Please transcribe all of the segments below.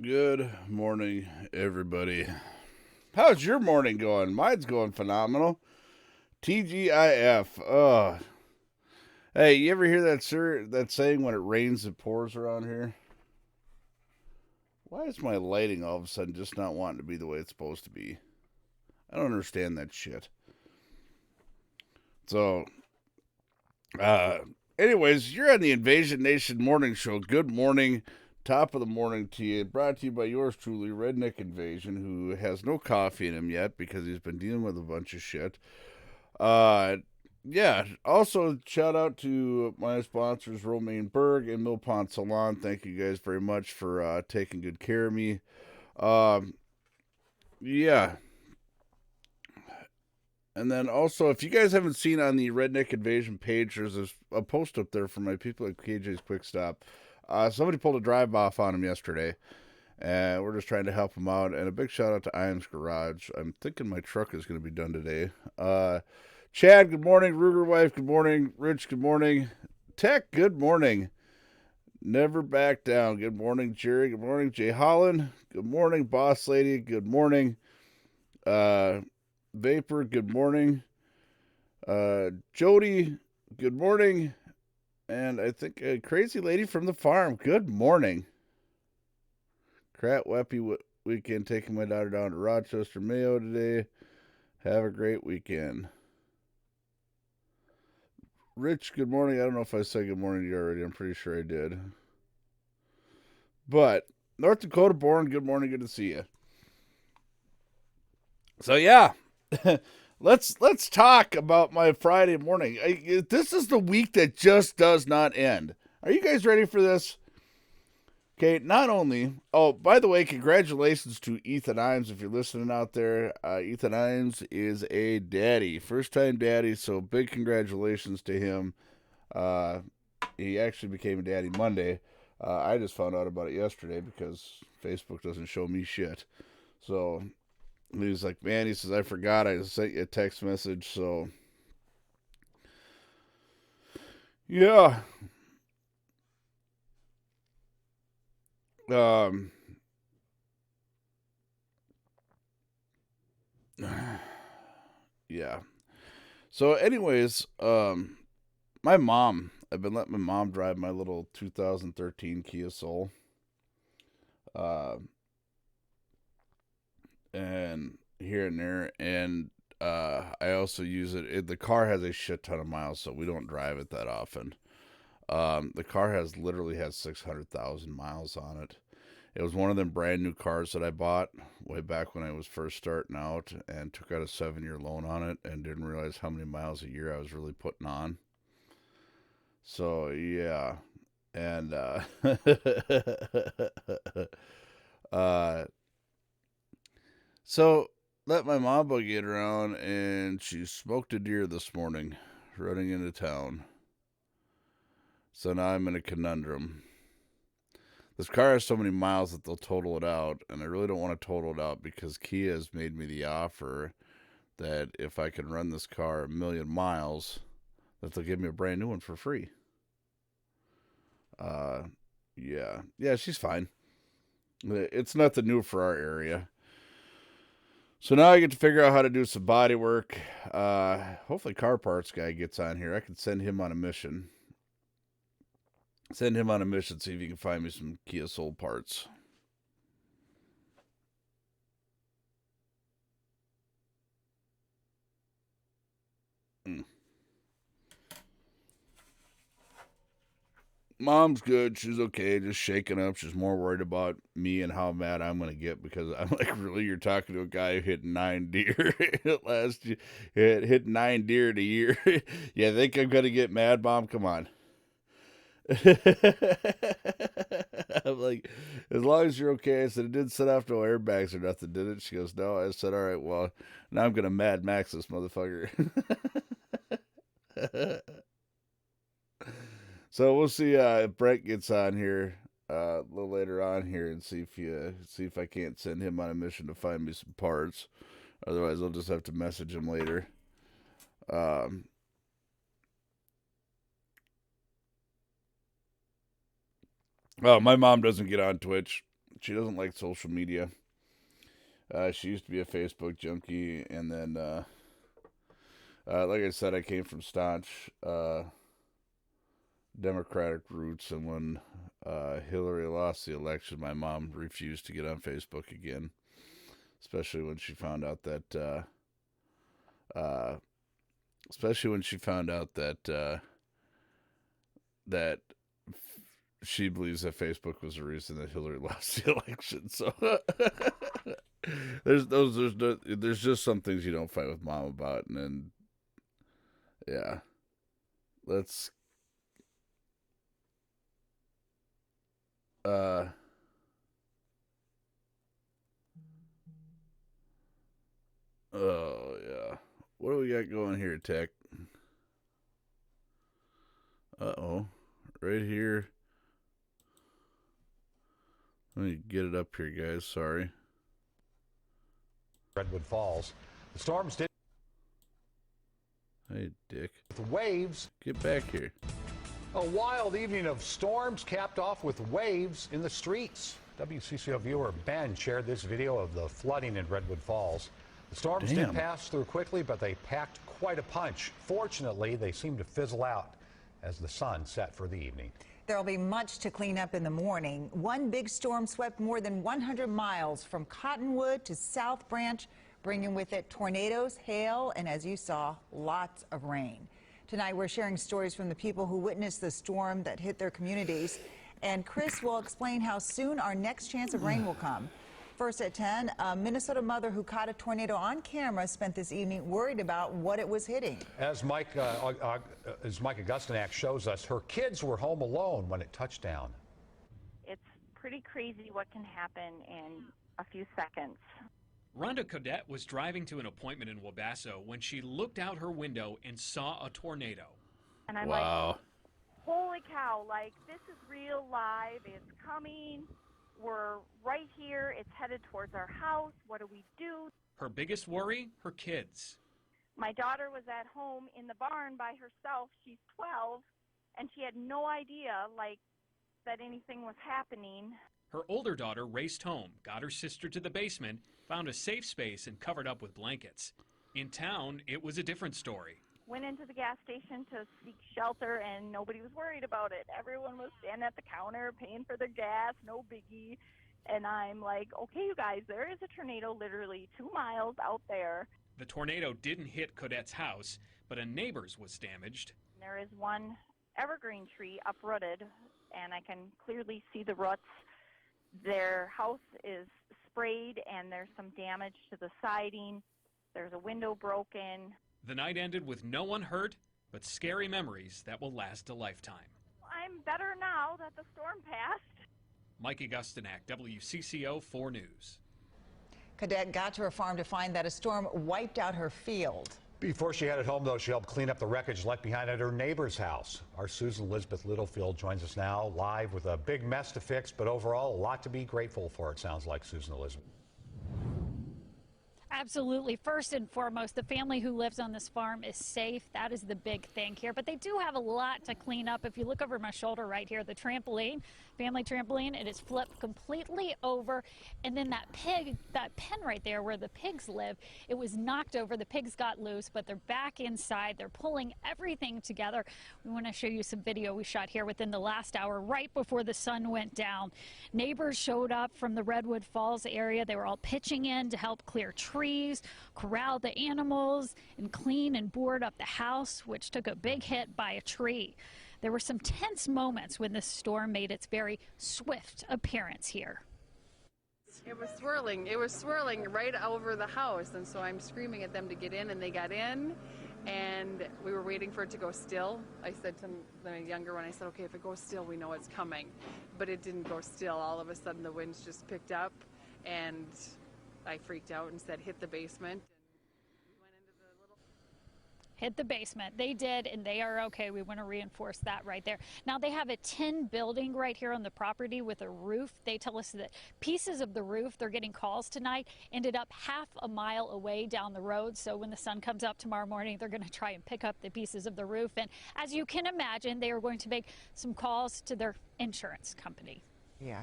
Good morning, everybody. How's your morning going? Mine's going phenomenal. TGIF. Hey, you ever hear that saying when it rains it pours around here? Why is my lighting all of a sudden just not wanting to be the way it's supposed to be? I don't understand that shit. So, uh anyways, you're on the Invasion Nation morning show. Good morning. Top of the morning to you. Brought to you by yours truly, Redneck Invasion, who has no coffee in him yet because he's been dealing with a bunch of shit. Uh, yeah. Also, shout out to my sponsors, Romaine Berg and Millpond Salon. Thank you guys very much for taking good care of me. Um, yeah. And then also, if you guys haven't seen on the Redneck Invasion page, there's a post up there for my people at KJ's Quick Stop. Somebody pulled a drive off on him yesterday, and we're just trying to help him out. And a big shout out to Iams Garage. I'm thinking my truck is going to be done today. Chad, good morning. Ruger Wife, good morning. Rich, good morning. Tech, good morning. Never back down. Good morning, Jerry. Good morning, Jay Holland. Good morning, Boss Lady. Good morning. Vapor, good morning. Jody, good morning. And I think a crazy lady from the farm, good morning. Crap Weppy weekend taking my daughter down to Rochester, Mayo today. Have a great weekend. Rich, good morning. I don't know if I said good morning to you already. I'm pretty sure I did. But North Dakota born, good morning. Good to see you. So yeah, let's talk about my Friday morning. This is the week that just does not end. Are you guys ready for this? Okay, not only. Oh, by the way, congratulations to Ethan Imes if you're listening out there. Ethan Imes is a daddy, first time daddy, so big congratulations to him. Uh, he actually became a daddy Monday. I just found out about it yesterday because Facebook doesn't show me shit. So he was like, man, he says, I forgot. I sent you a text message. So, yeah. Um, yeah. So, anyways, my mom, I've been letting my mom drive my little 2013 Kia Soul. Uh, and here and there. And I also use it. The car has a shit ton of miles, so we don't drive it that often. The car literally has 600,000 miles on it. It was one of them brand new cars that I bought way back when I was first starting out and took out a 7-year loan on it and didn't realize how many miles a year I was really putting on. So, yeah. And, uh, so let my mom buggy it around and she smoked a deer this morning running into town. So now I'm in a conundrum. This car has so many miles that they'll total it out, and I really don't want to total it out because Kia has made me the offer that if I can run this car 1,000,000 miles, that they'll give me a brand new one for free. Uh, yeah, she's fine. It's nothing new for our area. So now I get to figure out how to do some body work. Hopefully, car parts guy gets on here. I can send him on a mission. Send him on a mission. See if he can find me some Kia Soul parts. Mm. Mom's good. She's okay. Just shaking up. She's more worried about me and how mad I'm gonna get because I'm like, really, you're talking to a guy who hit 9 deer last year. Hit 9 deer in a year. Yeah, think I'm gonna get mad, Mom? Come on. I'm like, as long as you're okay. I said, it didn't set off no airbags or nothing, did it? She goes, no. I said, all right, well, now I'm gonna Mad Max this motherfucker. So we'll see if Brent gets on here a little later on here and see if I can't send him on a mission to find me some parts. Otherwise, I'll just have to message him later. Um, oh, my mom doesn't get on Twitch. She doesn't like social media. She used to be a Facebook junkie, and then, like I said, I came from staunch Democratic roots, and when Hillary lost the election, my mom refused to get on Facebook again, especially when she found out that, that she believes that Facebook was the reason that Hillary lost the election. So there's just some things you don't fight with mom about, and then yeah, let's oh yeah, what do we got going here, Tech? Uh-oh, right here. Let me get it up here, guys. Sorry. Redwood Falls. The storms did. Hey, Dick. With waves. Get back here. A wild evening of storms capped off with waves in the streets. WCCO viewer Ben shared this video of the flooding in Redwood Falls. The storms did pass through quickly, but they packed quite a punch. Fortunately, they seemed to fizzle out as the sun set for the evening. There'll be much to clean up in the morning. One big storm swept more than 100 miles from Cottonwood to South Branch, bringing with it tornadoes, hail, and as you saw, lots of rain. Tonight, we're sharing stories from the people who witnessed the storm that hit their communities. And Chris will explain how soon our next chance of rain will come. First at 10, a Minnesota mother who caught a tornado on camera spent this evening worried about what it was hitting. As Mike Augustinak shows us, her kids were home alone when it touched down. It's pretty crazy what can happen in a few seconds. Rhonda Cadet was driving to an appointment in Wabasso when she looked out her window and saw a tornado. And I'm like, holy cow, like this is real live, it's coming. We're right here. It's headed towards our house. What do we do? Her biggest worry, her kids. My daughter was at home in the barn by herself. She's 12, and she had no idea, like, that anything was happening. Her older daughter raced home, got her sister to the basement, found a safe space, and covered up with blankets. In town, it was a different story. Went into the gas station to seek shelter, and nobody was worried about it. Everyone was standing at the counter paying for their gas, no biggie. And I'm like, okay, you guys, there is a tornado literally 2 miles out there. The tornado didn't hit Cadet's house, but a neighbor's was damaged. There is one evergreen tree uprooted, and I can clearly see the roots. Their house is sprayed, and there's some damage to the siding. There's a window broken. The night ended with no one hurt, but scary memories that will last a lifetime. I'm better now that the storm passed. Mike Augustinak, WCCO 4 News. Cadet got to her farm to find that a storm wiped out her field. Before she headed home, though, she helped clean up the wreckage left behind at her neighbor's house. Our Susan Elizabeth Littlefield joins us now live with a big mess to fix, but overall a lot to be grateful for, it sounds like, Susan Elizabeth. Absolutely. First and foremost, the family who lives on this farm is safe. That is the big thing here. But they do have a lot to clean up. If you look over my shoulder right here, the trampoline, family trampoline, it is flipped completely over. And then that pen right there where the pigs live, it was knocked over. The pigs got loose, but they're back inside. They're pulling everything together. We want to show you some video we shot here within the last hour, right before the sun went down. Neighbors showed up from the Redwood Falls area. They were all pitching in to help clear trees, corral the animals, and clean and board up the house, which took a big hit by a tree. There were some tense moments when this storm made its very swift appearance here. It was swirling. It was swirling right over the house, and so I'm screaming at them to get in, and they got in, and we were waiting for it to go still. I said to the younger one, I said, okay, if it goes still, we know it's coming. But it didn't go still. All of a sudden, the winds just picked up, and I freaked out and said, hit the basement. Hit the basement. They did, and they are okay. We want to reinforce that right there. Now, they have a tin building right here on the property with a roof. They tell us that pieces of the roof, they're getting calls tonight, ended up half a mile away down the road. So when the sun comes up tomorrow morning, they're going to try and pick up the pieces of the roof. And as you can imagine, they are going to make some calls to their insurance company. Yeah.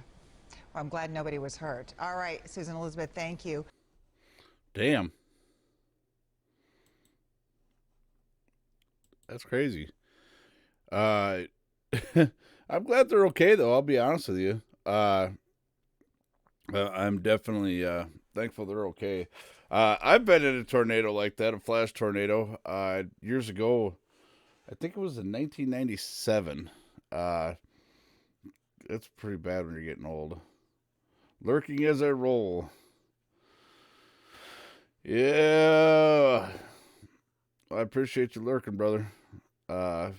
Well, I'm glad nobody was hurt. All right, Susan Elizabeth, thank you. Damn. That's crazy. I'm glad they're okay, though. I'll be honest with you. I'm definitely thankful they're okay. I've been in a tornado like that, a flash tornado, years ago. I think it was in 1997. It's pretty bad when you're getting old. Lurking as I roll. Yeah. I appreciate you lurking, brother. Yeah,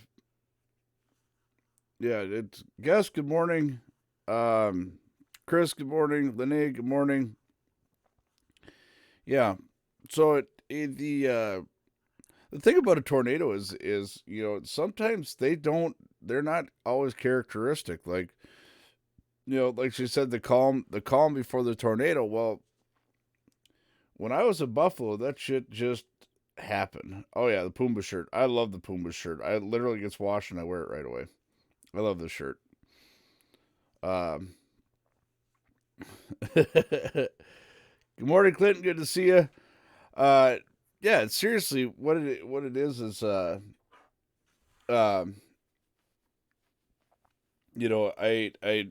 it's Gus, good morning. Chris, good morning. Linnea, good morning. Yeah. So the thing about a tornado is sometimes they're not always characteristic. Like like she said, the calm before the tornado. Well, when I was in Buffalo, that shit just happened. Oh yeah, the Pumbaa shirt. I love the Pumbaa shirt. I literally gets washed and I wear it right away. I love this shirt. Um, Good morning, Clinton. Good to see you. Uh, yeah, seriously, what it is um, I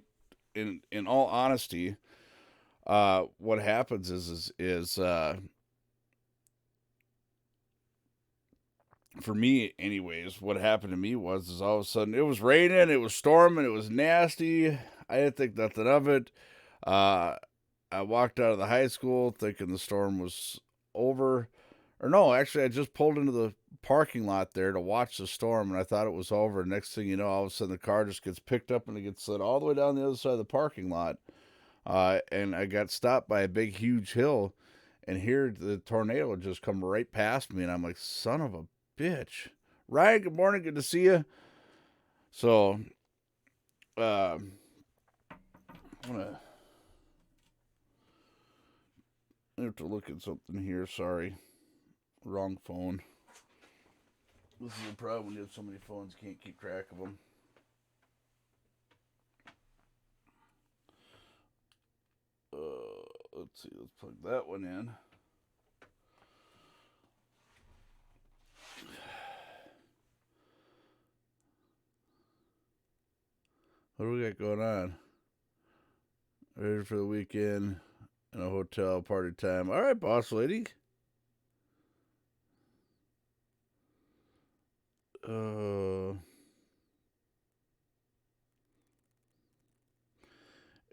in all honesty, what happens is for me, anyways, what happened to me is all of a sudden it was raining, it was storming, it was nasty. I didn't think nothing of it. Uh, I walked out of the high school thinking the storm was over. Or no, actually, I just pulled into the parking lot there to watch the storm, and I thought it was over. Next thing you know, all of a sudden the car just gets picked up and it gets slid all the way down the other side of the parking lot. And I got stopped by a big, huge hill, and here the tornado just come right past me, and I'm like, son of a bitch. Ryan, good morning, good to see you. So, I'm gonna I have to look at something here. Sorry, wrong phone. This is the problem when you have so many phones, you can't keep track of them. Let's see. Let's plug that one in. What do we got going on? Ready for the weekend in a hotel party time. All right, boss lady.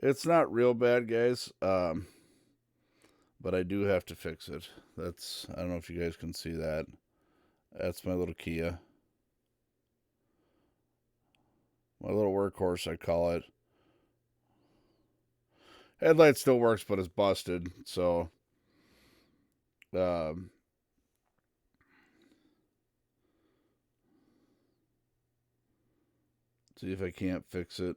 It's not real bad, guys. But I do have to fix it. I don't know if you guys can see that. That's my little Kia. My little workhorse, I call it. Headlight still works, but it's busted. So, see if I can't fix it.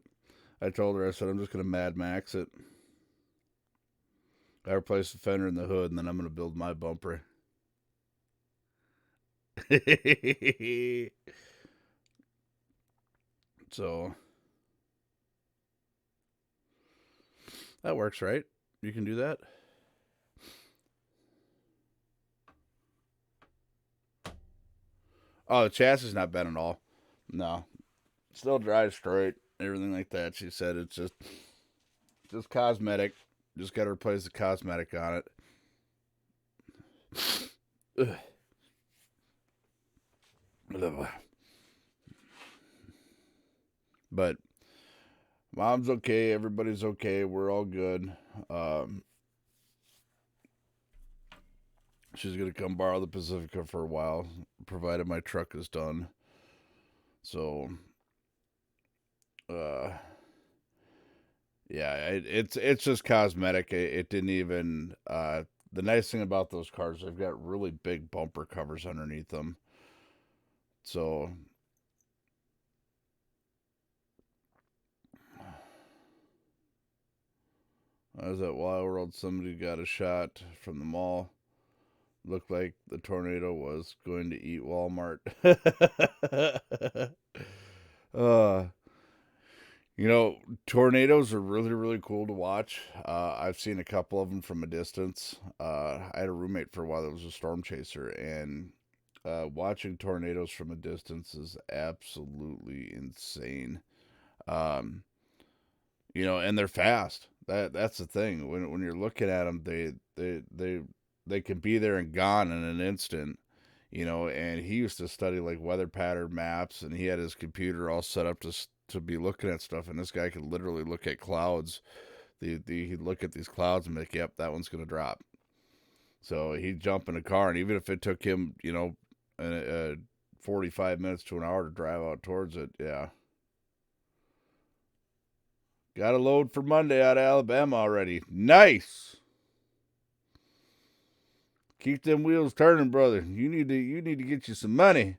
I told her, I said, I'm just going to Mad Max it. I replace the fender and the hood, and then I'm going to build my bumper. So, that works, right? You can do that? Oh, the chassis is not bent at all. No. Still drives straight. Everything like that. She said it's just cosmetic. Just got to replace the cosmetic on it. But mom's okay. Everybody's okay. We're all good. She's going to come borrow the Pacifica for a while, provided my truck is done. So, yeah, it's just cosmetic. It didn't even. The nice thing about those cars, they've got really big bumper covers underneath them. So, I was at Wild World. Somebody got a shot from the mall. Looked like the tornado was going to eat Walmart. uh, Tornadoes are really, really cool to watch. I've seen a couple of them from a distance. I had a roommate for a while that was a storm chaser, and watching tornadoes from a distance is absolutely insane. Um, and they're fast. That's the thing. When you're looking at them, they can be there and gone in an instant. And he used to study like weather pattern maps, and he had his computer all set up to be looking at stuff. And this guy could literally look at clouds. He'd look at these clouds and be like, "Yep, that one's gonna drop." So he'd jump in a car, and even if it took him, 45 minutes to an hour to drive out towards it, yeah. Got a load for Monday out of Alabama already. Nice. Keep them wheels turning, brother. You need to get you some money.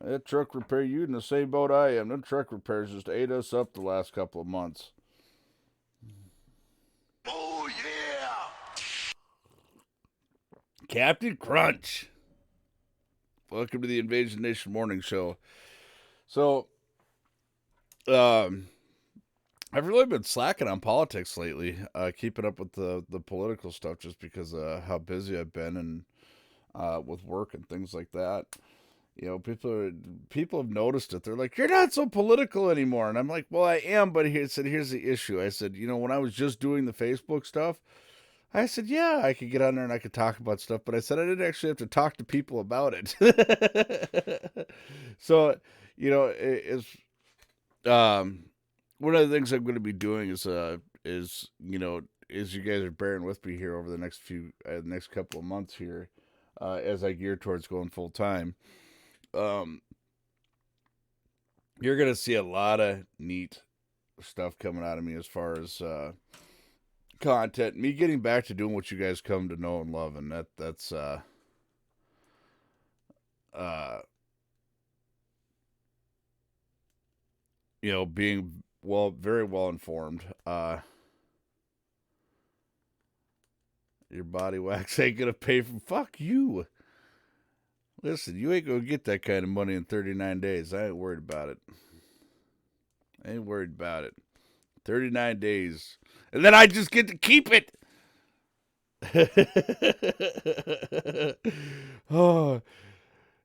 That truck repair, you in the same boat I am. Them truck repairs just ate us up the last couple of months. Oh yeah! Captain Crunch. Welcome to the Invasion Nation Morning Show. So, I've really been slacking on politics lately, keeping up with the political stuff just because of how busy I've been and with work and things like that. People have noticed it. They're like, "You're not so political anymore," and I'm like, "Well, I am, but here's the issue." I said, when I was just doing the Facebook stuff, I said, "Yeah, I could get on there and I could talk about stuff," but I said I didn't actually have to talk to people about it. So, it's one of the things I'm going to be doing is you guys are bearing with me here over the next couple of months here, as I gear towards going full time. You're going to see a lot of neat stuff coming out of me as far as content, me getting back to doing what you guys come to know and love, and that's being very well informed. Your body wax ain't gonna pay for. Fuck you. Listen, you ain't gonna get that kind of money in 39 days. I ain't worried about it. 39 days. And then I just get to keep it. Oh,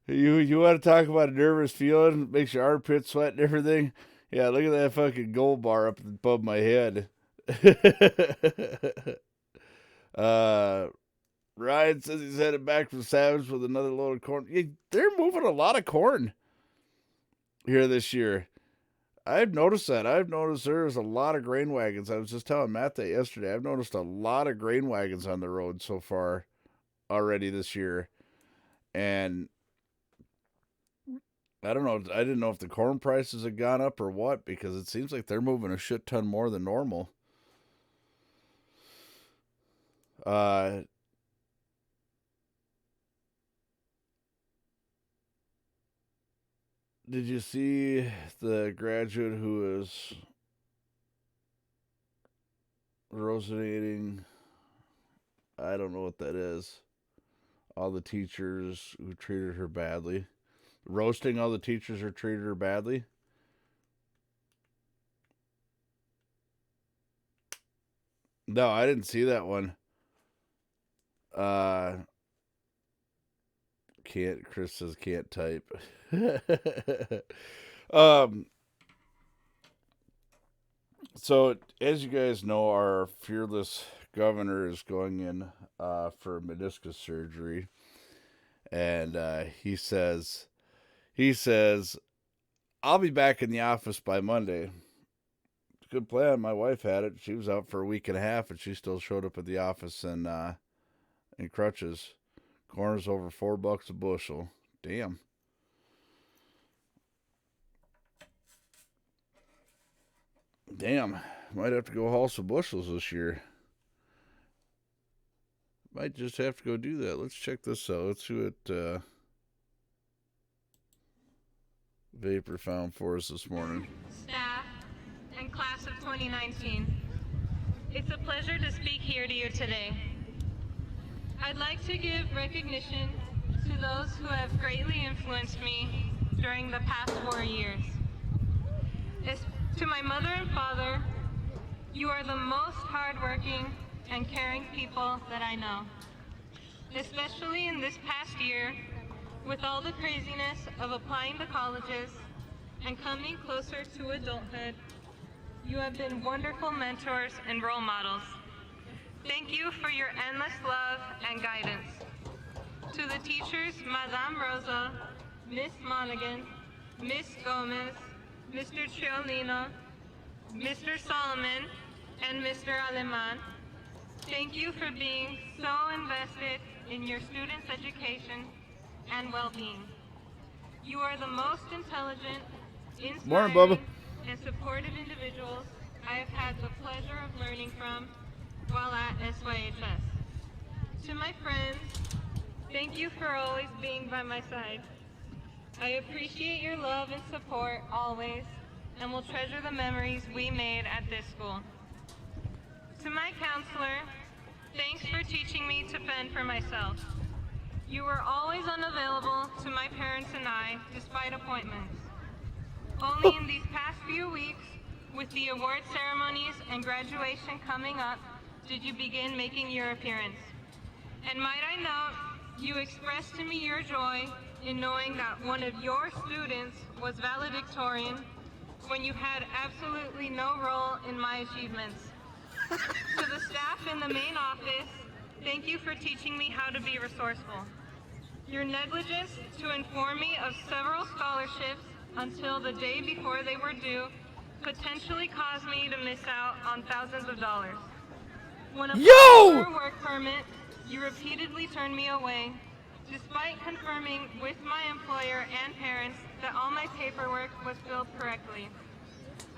you want to talk about a nervous feeling? Makes your armpits sweat and everything. Yeah, look at that fucking gold bar up above my head. Ryan says he's headed back from Savage with another load of corn. Yeah, they're moving a lot of corn here this year. I've noticed that. I've noticed there's a lot of grain wagons. I was just telling Matt that yesterday. I've noticed a lot of grain wagons on the road so far already this year. And I don't know. I didn't know if the corn prices had gone up or what, because it seems like they're moving a shit ton more than normal. Did you see the graduate who is roasting? I don't know what that is. All the teachers who treated her badly. Roasting all the teachers who treated her badly. No, I didn't see that one. Chris says can't type. So as you guys know, our fearless governor is going in for meniscus surgery, and he says, "I'll be back in the office by Monday." Good plan. My wife had it. She was out for a week and a half, and she still showed up at the office in crutches. Corn's over $4 a bushel. Damn. Might have to go haul some bushels this year. Might just have to go do that. Let's check this out. Let's see what Vapor found for us this morning. Staff and class of 2019, it's a pleasure to speak here to you today. I'd like to give recognition to those who have greatly influenced me during the past 4 years. To my mother and father, you are the most hardworking and caring people that I know. Especially in this past year, with all the craziness of applying to colleges and coming closer to adulthood, you have been wonderful mentors and role models. Thank you for your endless love and guidance. To the teachers, Madame Rosa, Miss Monaghan, Miss Gomez, Mr. Triolino, Mr. Solomon, and Mr. Aleman, thank you for being so invested in your students' education and well-being. You are the most intelligent, Morning, Bubba. inspiring, and supportive individuals I have had the pleasure of learning from while at SYHS. To my friends, thank you for always being by my side. I appreciate your love and support always, and will treasure the memories we made at this school. To my counselor, thanks for teaching me to fend for myself. You were always unavailable to my parents and I, despite appointments. Only in these past few weeks, with the award ceremonies and graduation coming up, did you begin making your appearance. And might I note, you expressed to me your joy in knowing that one of your students was valedictorian when you had absolutely no role in my achievements. To the staff in the main office, thank you for teaching me how to be resourceful. Your negligence to inform me of several scholarships until the day before they were due potentially caused me to miss out on thousands of dollars. When applying for a work permit, you repeatedly turned me away, despite confirming with my employer and parents that all my paperwork was filled correctly.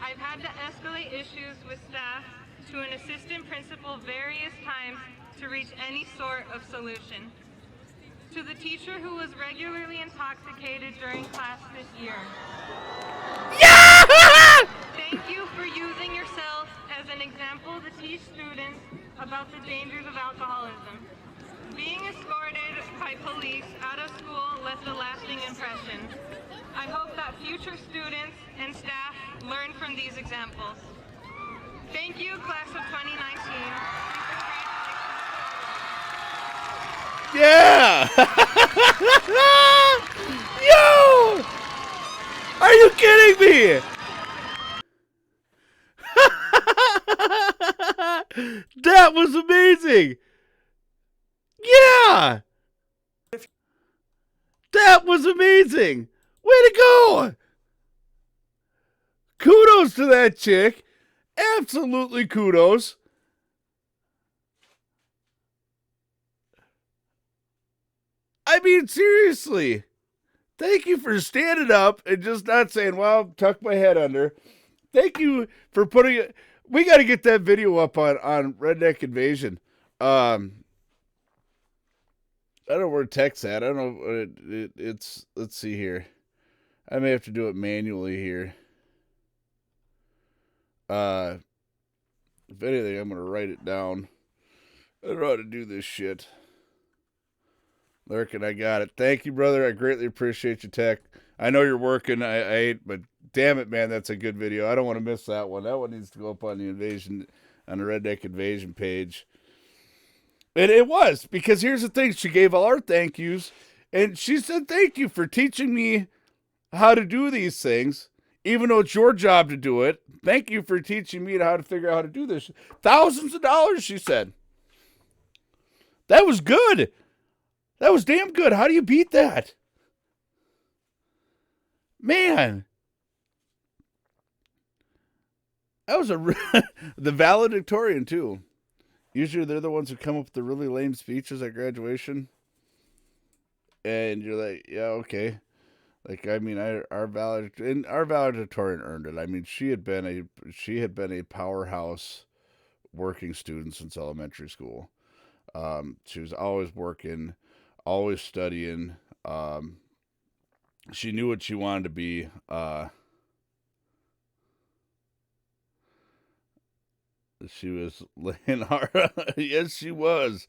I've had to escalate issues with staff to an assistant principal various times to reach any sort of solution. To the teacher who was regularly intoxicated during class this year. Thank you for using yourself as an example to teach students about the dangers of alcoholism. Being escorted by police out of school left a lasting impression. I hope that future students and staff learn from these examples. Thank you, class of 2019. Yeah! Yo! Are you kidding me? That was amazing! Yeah! That was amazing! Way to go! Kudos to that chick. Absolutely kudos. I mean, seriously. Thank you for standing up and just not saying, well, tuck my head under. Thank you for putting it. We got to get that video up on Redneck Invasion. I don't know where text at. I don't know. It's, let's see here. I may have to do it manually here. If anything, I'm going to write it down. I don't know how to do this shit. Lurkin, I got it. Thank you, brother. I greatly appreciate you, Tech. I know you're working. I ate, but damn it, man, that's a good video. I don't want to miss that one. That one needs to go up on the Redneck Invasion page. And it was, because here's the thing. She gave all our thank yous, and she said, thank you for teaching me how to do these things, even though it's your job to do it. Thank you for teaching me how to figure out how to do this. Thousands of dollars, she said. That was good. That was damn good. How do you beat that? Man. That was the valedictorian, too. Usually they're the ones who come up with the really lame speeches at graduation. And you're like, yeah, okay. Like, I mean, our valedictorian earned it. I mean, she had been a powerhouse working student since elementary school. She was always working, always studying. She knew what she wanted to be. She was laying hard. Yes, she was.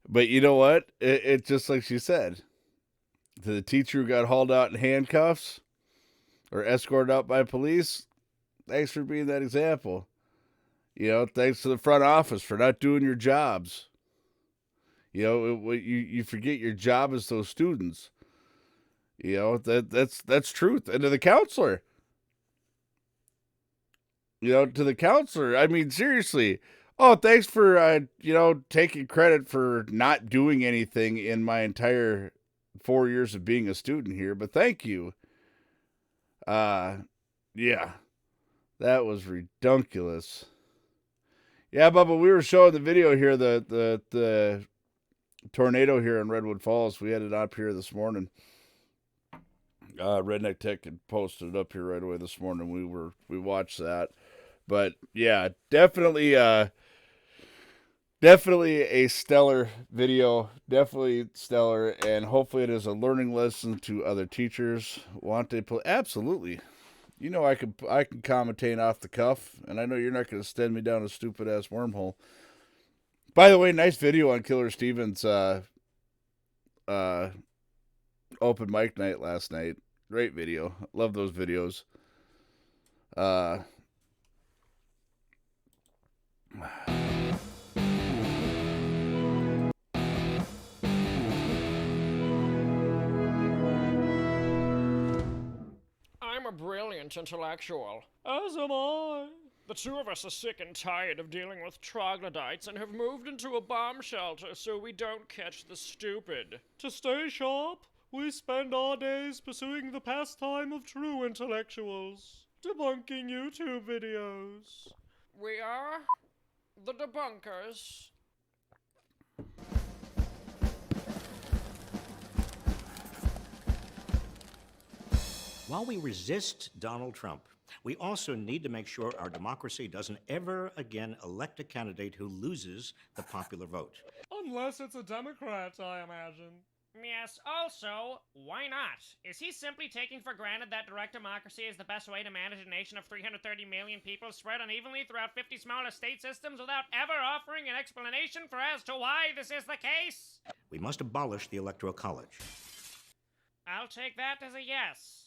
But you know what? It just like she said. To the teacher who got hauled out in handcuffs or escorted out by police, Thanks for being that example. Thanks to the front office for not doing your jobs. You forget your job is those students. That's truth. And to the counselor, I mean, seriously. Oh, thanks for taking credit for not doing anything in my entire 4 years of being a student here, but thank you. Yeah, that was redunculous. Yeah, Bubba, we were showing the video here, the tornado here in Redwood Falls. We had it up here this morning. Redneck Tech had posted it up here right away this morning. We watched that, but yeah, definitely a stellar video, definitely stellar, and hopefully it is a learning lesson to other teachers. Absolutely. I can commentate off the cuff, and I know you're not going to send me down a stupid ass wormhole. By the way, nice video on Killer Stevens' open mic night last night. Great video. Love those videos. I'm a brilliant intellectual. As am I. The two of us are sick and tired of dealing with troglodytes and have moved into a bomb shelter so we don't catch the stupid. To stay sharp, we spend our days pursuing the pastime of true intellectuals, debunking YouTube videos. We are the debunkers. While we resist Donald Trump, we also need to make sure our democracy doesn't ever again elect a candidate who loses the popular vote. Unless it's a Democrat, I imagine. Yes, also, why not? Is he simply taking for granted that direct democracy is the best way to manage a nation of 330 million people spread unevenly throughout 50 smaller state systems without ever offering an explanation for as to why this is the case? We must abolish the Electoral College. I'll take that as a yes.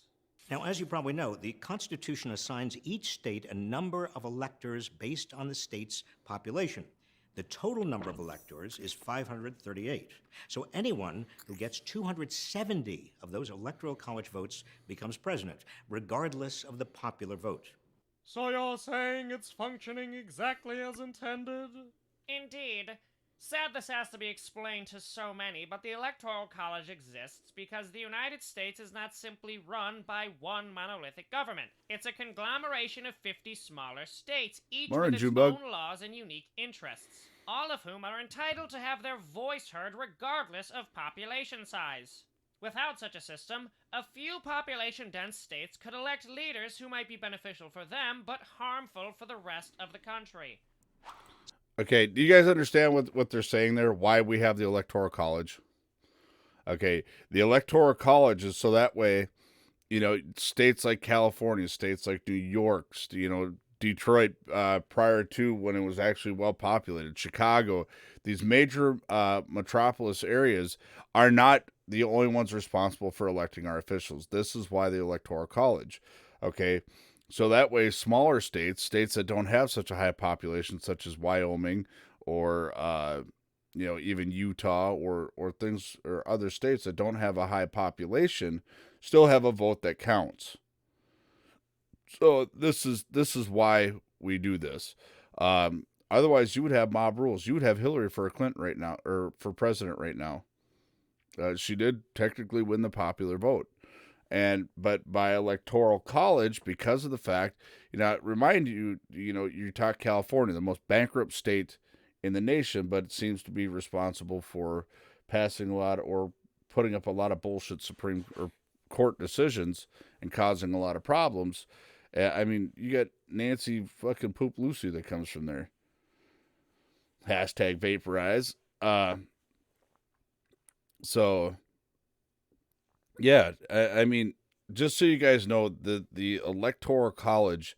Now, as you probably know, the Constitution assigns each state a number of electors based on the state's population. The total number of electors is 538. So anyone who gets 270 of those Electoral College votes becomes president, regardless of the popular vote. So you're saying it's functioning exactly as intended? Indeed. Sad this has to be explained to so many, but the Electoral College exists because the United States is not simply run by one monolithic government. It's a conglomeration of 50 smaller states, each with its own laws and unique interests, all of whom are entitled to have their voice heard regardless of population size. Without such a system, a few population-dense states could elect leaders who might be beneficial for them, but harmful for the rest of the country. Okay, do you guys understand what they're saying there? Why we have the Electoral College? Okay, the Electoral College is so that way, states like California, states like New York, Detroit, prior to when it was actually well populated, Chicago, these major metropolis areas are not the only ones responsible for electing our officials. This is why the Electoral College. Okay. So that way, smaller states that don't have such a high population, such as Wyoming or, even Utah or things or other states that don't have a high population, still have a vote that counts. So this is why we do this. Otherwise, you would have mob rules. You would have Hillary for Clinton right now, or for president right now. She did technically win the popular vote. But by Electoral College, because of the fact, remind you, you talk California, the most bankrupt state in the nation, but it seems to be responsible for passing a lot or putting up a lot of bullshit Supreme or court decisions and causing a lot of problems. I mean, you got Nancy fucking Poop Lucy that comes from there. Hashtag vaporize. So... yeah, I mean, just so you guys know, the Electoral College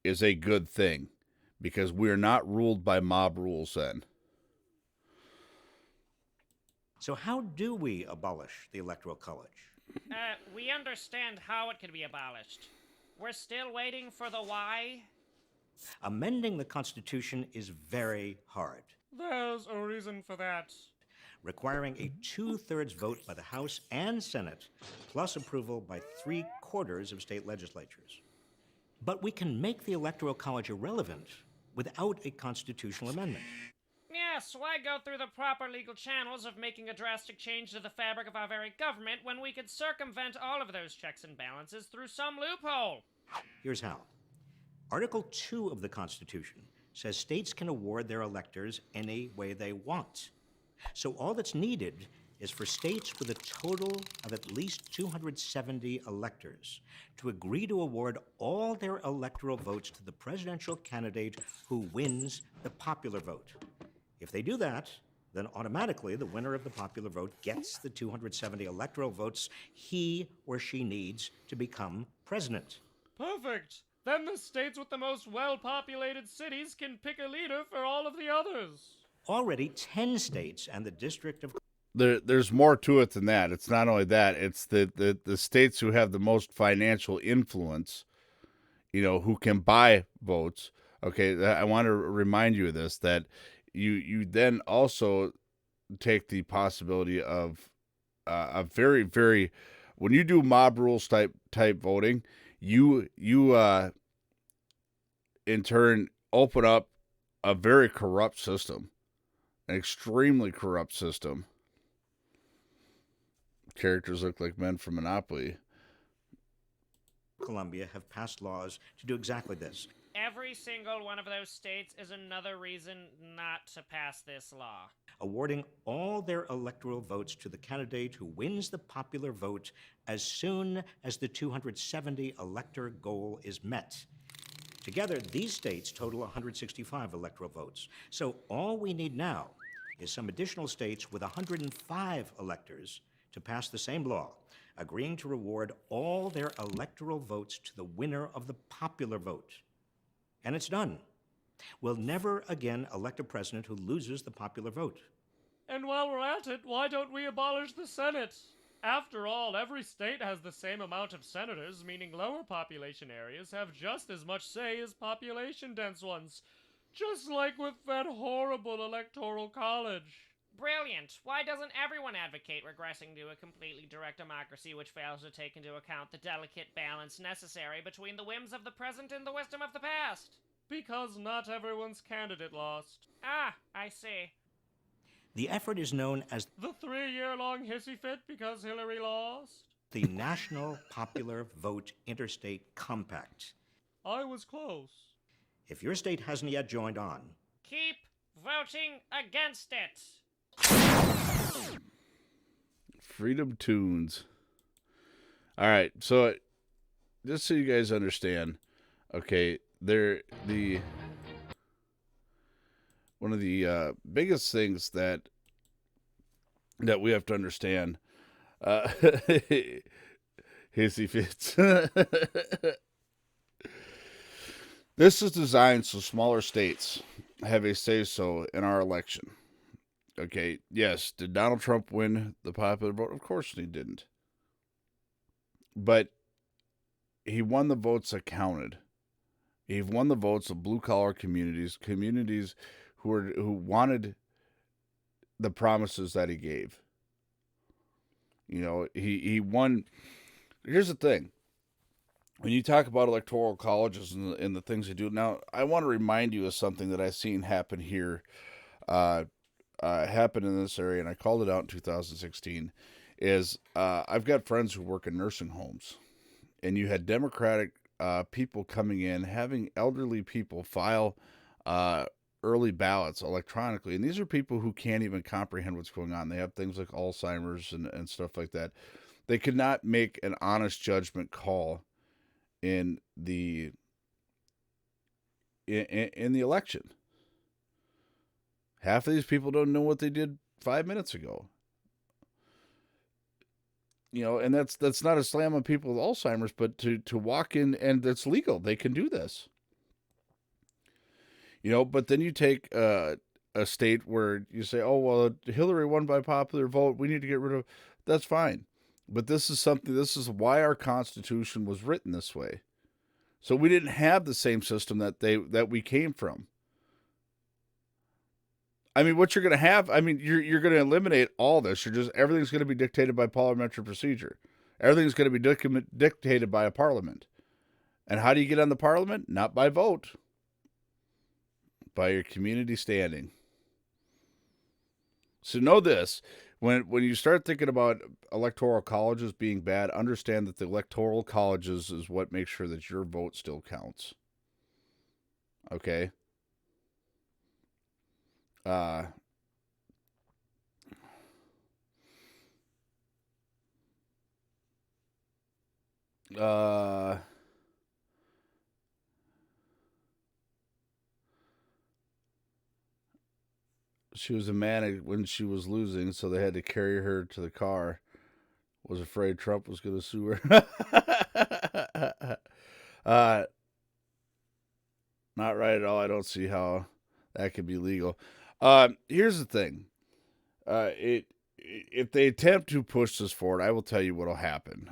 is a good thing because we're not ruled by mob rules then. So how do we abolish the Electoral College? We understand how it could be abolished. We're still waiting for the why? Amending the Constitution is very hard, There's a reason for that. requiring a 2/3 vote by the House and Senate, plus approval by 3/4 of state legislatures. But we can make the Electoral College irrelevant without a constitutional amendment. Yes, why go through the proper legal channels of making a drastic change to the fabric of our very government when we could circumvent all of those checks and balances through some loophole? Here's how. Article 2 of the Constitution says states can award their electors any way they want. So all that's needed is for states with a total of at least 270 electors to agree to award all their electoral votes to the presidential candidate who wins the popular vote. If they do that, then automatically the winner of the popular vote gets the 270 electoral votes he or she needs to become president. Perfect. Then the states with the most well-populated cities can pick a leader for all of the others. Already 10 states and the District of There's more to it than that. It's not only that, it's the states who have the most financial influence, who can buy votes. Okay, I want to remind you of this, that you then also take the possibility of a very, very, when you do mob rules type voting, you in turn open up a very corrupt system, an extremely corrupt system. Characters look like men from Monopoly. Columbia have passed laws to do exactly this. Every single one of those states is another reason not to pass this law. Awarding all their electoral votes to the candidate who wins the popular vote as soon as the 270 elector goal is met. Together, these states total 165 electoral votes. So all we need now is some additional states with 105 electors to pass the same law, agreeing to reward all their electoral votes to the winner of the popular vote. And it's done. We'll never again elect a president who loses the popular vote. And while we're at it, why don't we abolish the Senate? After all, every state has the same amount of senators, meaning lower population areas have just as much say as population-dense ones. Just like with that horrible electoral college. Brilliant. Why doesn't everyone advocate regressing to a completely direct democracy which fails to take into account the delicate balance necessary between the whims of the present and the wisdom of the past? Because not everyone's candidate lost. Ah, I see. The effort is known as the 3-year-long hissy fit because Hillary lost? The National Popular Vote Interstate Compact. I was close. If your state hasn't yet joined on, keep voting against it. Freedom Tunes. All right, so just so you guys understand, okay, one of the biggest things that we have to understand, hissy fits. This is designed so smaller states have a say-so in our election. Okay, yes, did Donald Trump win the popular vote? Of course he didn't. But he won the votes that counted. He won the votes of blue-collar communities who wanted the promises that he gave. He won. Here's the thing. When you talk about electoral colleges and the things they do, now I want to remind you of something that I've seen happen here, happen in this area, and I called it out in 2016, is I've got friends who work in nursing homes, and you had Democratic people coming in, having elderly people file early ballots electronically, and these are people who can't even comprehend what's going on. They have things like Alzheimer's and stuff like that. They could not make an honest judgment call in the election. Half of these people don't know what they did 5 minutes ago. And that's not a slam on people with Alzheimer's, but to walk in, and that's legal. They can do this. But then you take a state where you say, oh, well, Hillary won by popular vote, we need to get rid of, that's fine. But this is why our Constitution was written this way. So we didn't have the same system that we came from. I mean, what you're going to have, I mean, you're going to eliminate all this. Everything's going to be dictated by parliamentary procedure. Everything's going to be dictated by a parliament. And how do you get on the parliament? Not by vote, by your community standing. So know this, when you start thinking about electoral colleges being bad, understand that the electoral colleges is what makes sure that your vote still counts. Okay? She was a manic when she was losing, so they had to carry her to the car. Was afraid Trump was going to sue her. Not right at all. I don't see how that could be legal. Here's the thing. If they attempt to push this forward, I will tell you what will happen.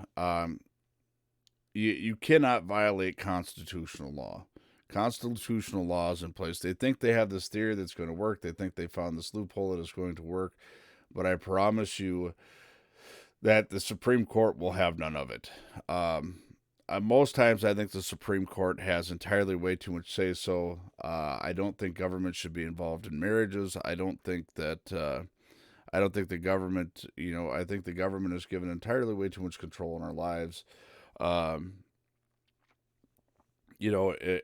You cannot violate constitutional law. Constitutional law is in place. They think they have this theory that's going to work. They think they found this loophole that is going to work. But I promise you that the Supreme Court will have none of it. Most times I think the Supreme Court has entirely way too much say-so. I don't think government should be involved in marriages. I don't think the government, I think the government is given entirely way too much control in our lives.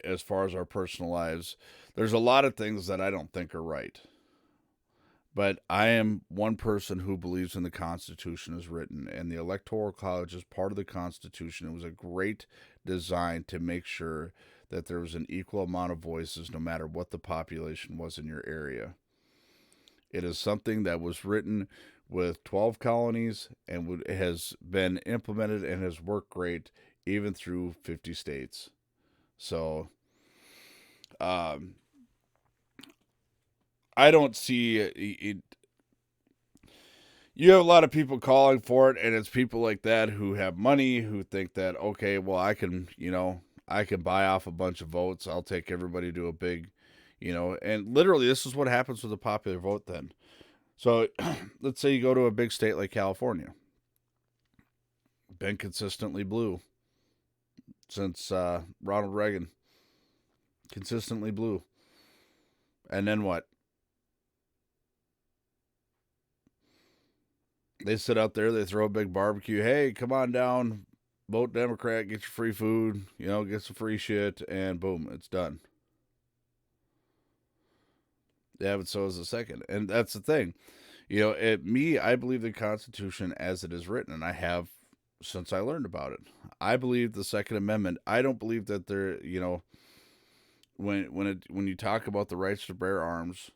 As far as our personal lives, there's a lot of things that I don't think are right. But I am one person who believes in the Constitution as written, and the Electoral College is part of the Constitution. It was a great design to make sure that there was an equal amount of voices no matter what the population was in your area. It is something that was written with 12 colonies and has been implemented and has worked great even through 50 states. So, I don't see it. You have a lot of people calling for it, and it's people like that who have money who think that, okay, well, I can buy off a bunch of votes. I'll take everybody to a big, and literally this is what happens with a popular vote then. So let's say you go to a big state like California. Been consistently blue since Ronald Reagan. Consistently blue. And then what? They sit out there, they throw a big barbecue. Hey, come on down, vote Democrat, get your free food, get some free shit, and boom, it's done. Yeah, but so is the second. And that's the thing. I believe the Constitution as it is written, and I have since I learned about it. I believe the Second Amendment. I don't believe that there, when you talk about the rights to bear arms,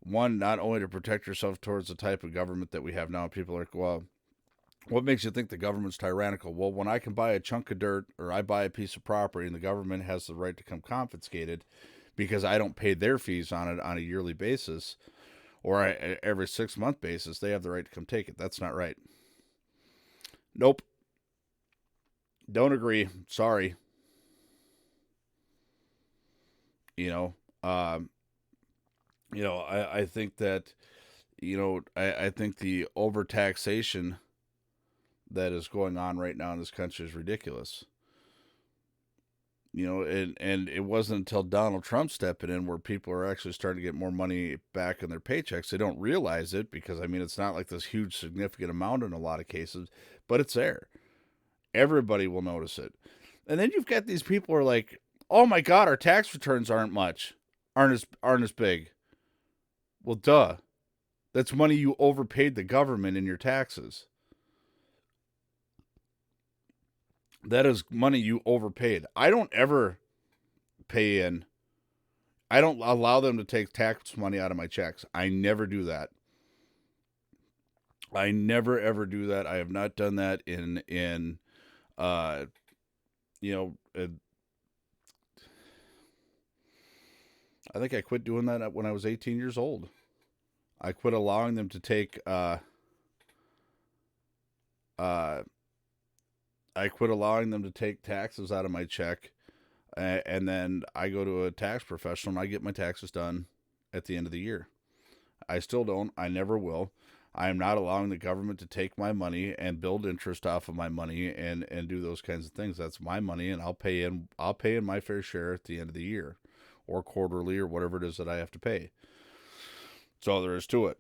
one, not only to protect yourself towards the type of government that we have now, people are like, well, what makes you think the government's tyrannical? Well, when I can buy a chunk of dirt or I buy a piece of property and the government has the right to come confiscate it because I don't pay their fees on it on a yearly basis or every 6-month basis, they have the right to come take it. That's not right. Nope. Don't agree. Sorry. I think that, I think the overtaxation that is going on right now in this country is ridiculous. And it wasn't until Donald Trump stepping in where people are actually starting to get more money back in their paychecks. They don't realize it because, it's not like this huge significant amount in a lot of cases, but it's there. Everybody will notice it. And then you've got these people who are like, oh my God, our tax returns aren't as big. Well, duh. That's money you overpaid the government in your taxes. That is money you overpaid. I don't ever pay in. I don't allow them to take tax money out of my checks. I never do that. I never ever do that. I have not done that I think I quit doing that when I was 18 years old. I quit allowing them to take taxes out of my check And then I go to a tax professional and I get my taxes done at the end of the year. I still don't. I never will. I am not allowing the government to take my money and build interest off of my money and do those kinds of things. That's my money, and I'll pay in my fair share at the end of the year, or quarterly, or whatever it is that I have to pay. That's all there is to it.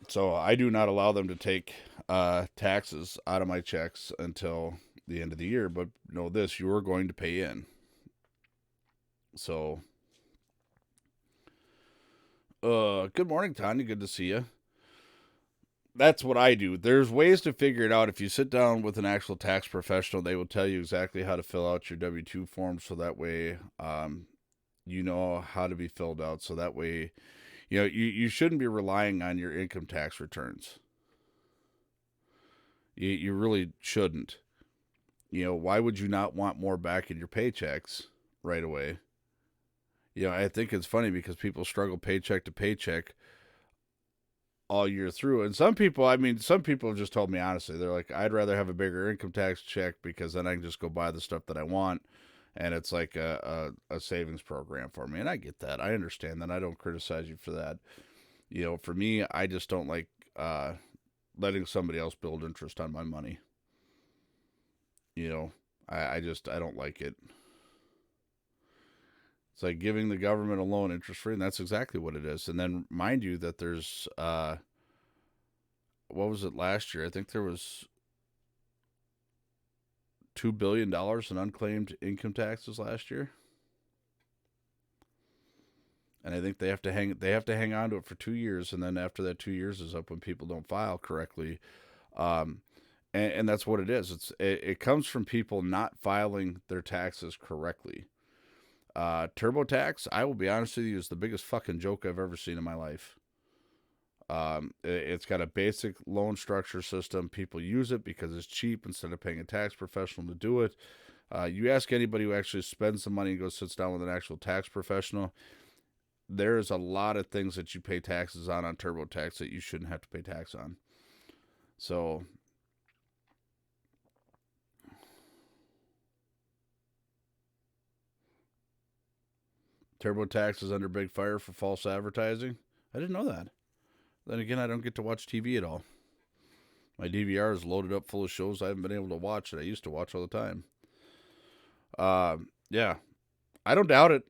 So I do not allow them to take taxes out of my checks until the end of the year. But know this: you are going to pay in. So, good morning, Tanya. Good to see you. That's what I do. There's ways to figure it out. If you sit down with an actual tax professional, they will tell you exactly how to fill out your W-2 form. So that way, you know how to be filled out. So that way, you shouldn't be relying on your income tax returns. You really shouldn't. Why would you not want more back in your paychecks right away? I think it's funny because people struggle paycheck to paycheck all year through. And some people have just told me honestly, they're like, I'd rather have a bigger income tax check because then I can just go buy the stuff that I want. And it's like a savings program for me. And I get that. I understand that. I don't criticize you for that. For me, I just don't like letting somebody else build interest on my money. I don't like it. It's like giving the government a loan interest free, and that's exactly what it is. And then mind you that there's, what was it last year? I think there was $2 billion in unclaimed income taxes last year. And I think they have to hang on to it for 2 years, and then after that 2 years is up when people don't file correctly. And that's what it is. It comes from people not filing their taxes correctly. TurboTax, I will be honest with you, is the biggest fucking joke I've ever seen in my life. It's got a basic loan structure system. People use it because it's cheap instead of paying a tax professional to do it. You ask anybody who actually spends some money and goes sits down with an actual tax professional, there's a lot of things that you pay taxes on TurboTax that you shouldn't have to pay tax on. So TurboTax is under big fire for false advertising. I didn't know that. Then again, I don't get to watch TV at all. My DVR is loaded up full of shows I haven't been able to watch that I used to watch all the time. Yeah. I don't doubt it.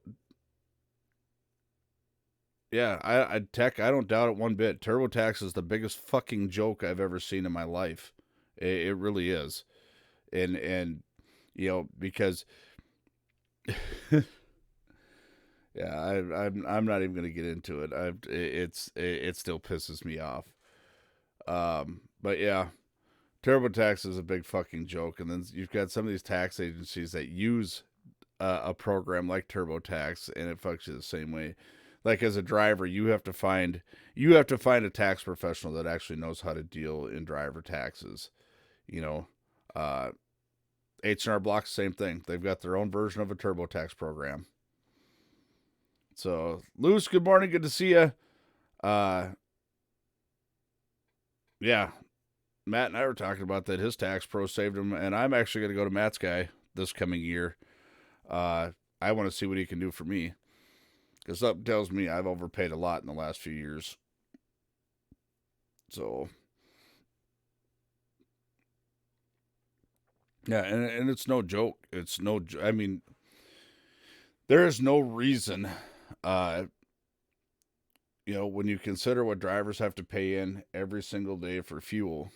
Yeah, I don't doubt it one bit. TurboTax is the biggest fucking joke I've ever seen in my life. It really is. And because yeah, I'm not even going to get into it. It still pisses me off. But yeah, TurboTax is a big fucking joke. And then you've got some of these tax agencies that use a program like TurboTax, and it fucks you the same way. Like as a driver, you have to find a tax professional that actually knows how to deal in driver taxes. H&R Block, same thing. They've got their own version of a TurboTax program. So, Luce, good morning. Good to see you. Yeah, Matt and I were talking about that. His tax pro saved him, and I'm actually going to go to Matt's guy this coming year. I want to see what he can do for me, because something tells me I've overpaid a lot in the last few years. So, yeah, and it's no joke. I mean, there is no reason, when you consider what drivers have to pay in every single day for fuel,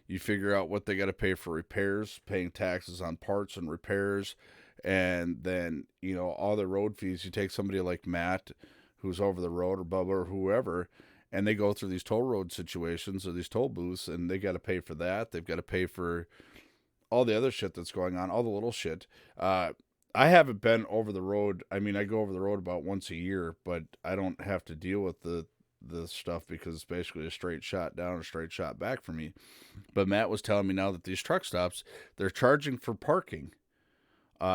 you figure out what they got to pay for repairs, paying taxes on parts and repairs, and then, all the road fees. You take somebody like Matt, who's over the road, or Bubba, or whoever, and they go through these toll road situations or these toll booths, and they got to pay for that. They've got to pay for all the other shit that's going on, all the little shit. I haven't been over the road. I mean, I go over the road about once a year, but I don't have to deal with the stuff because it's basically a straight shot down, a straight shot back for me. But Matt was telling me now that these truck stops, they're charging for parking.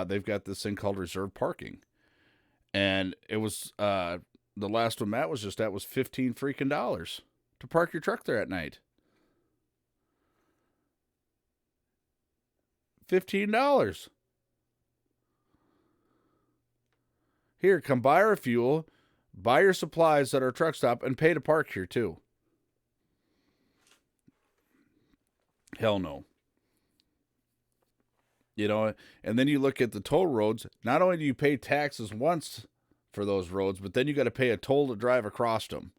They've got this thing called reserved parking. And it was, the last one Matt was just at was $15 freaking to park your truck there at night. $15. Here, come buy our fuel, buy your supplies at our truck stop, and pay to park here too. Hell no. And then you look at the toll roads. Not only do you pay taxes once for those roads, but then you got to pay a toll to drive across them.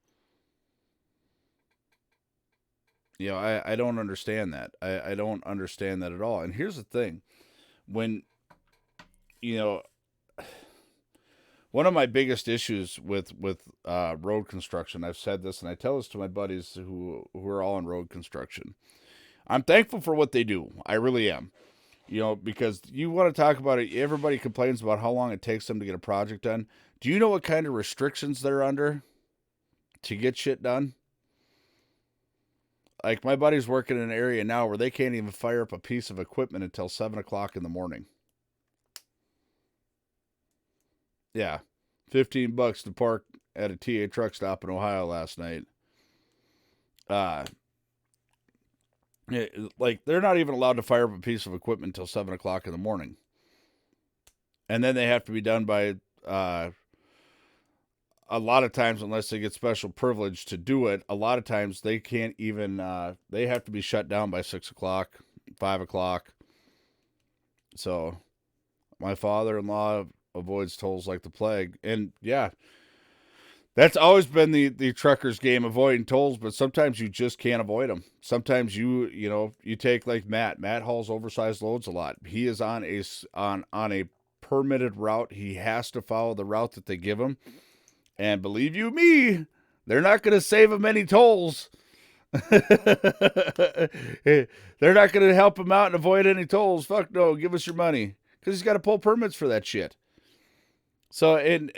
I don't understand that. I don't understand that at all. And here's the thing. When, one of my biggest issues with road construction, I've said this, and I tell this to my buddies who are all in road construction. I'm thankful for what they do. I really am. Because you want to talk about it, everybody complains about how long it takes them to get a project done. Do you know what kind of restrictions they're under to get shit done? Like, my buddy's working in an area now where they can't even fire up a piece of equipment until 7 o'clock in the morning. Yeah. $15 to park at a TA truck stop in Ohio last night. Like, they're not even allowed to fire up a piece of equipment until 7 o'clock in the morning. And then they have to be done by, a lot of times, unless they get special privilege to do it, a lot of times they can't even, they have to be shut down by 6 o'clock, 5 o'clock. So, my father-in-law avoids tolls like the plague. And, yeah, that's always been the trucker's game, avoiding tolls, but sometimes you just can't avoid them. Sometimes you take like Matt. Matt hauls oversized loads a lot. He is on a permitted route. He has to follow the route that they give him. And believe you me, they're not going to save him any tolls. They're not going to help him out and avoid any tolls. Fuck no, give us your money. Because he's got to pull permits for that shit. So, and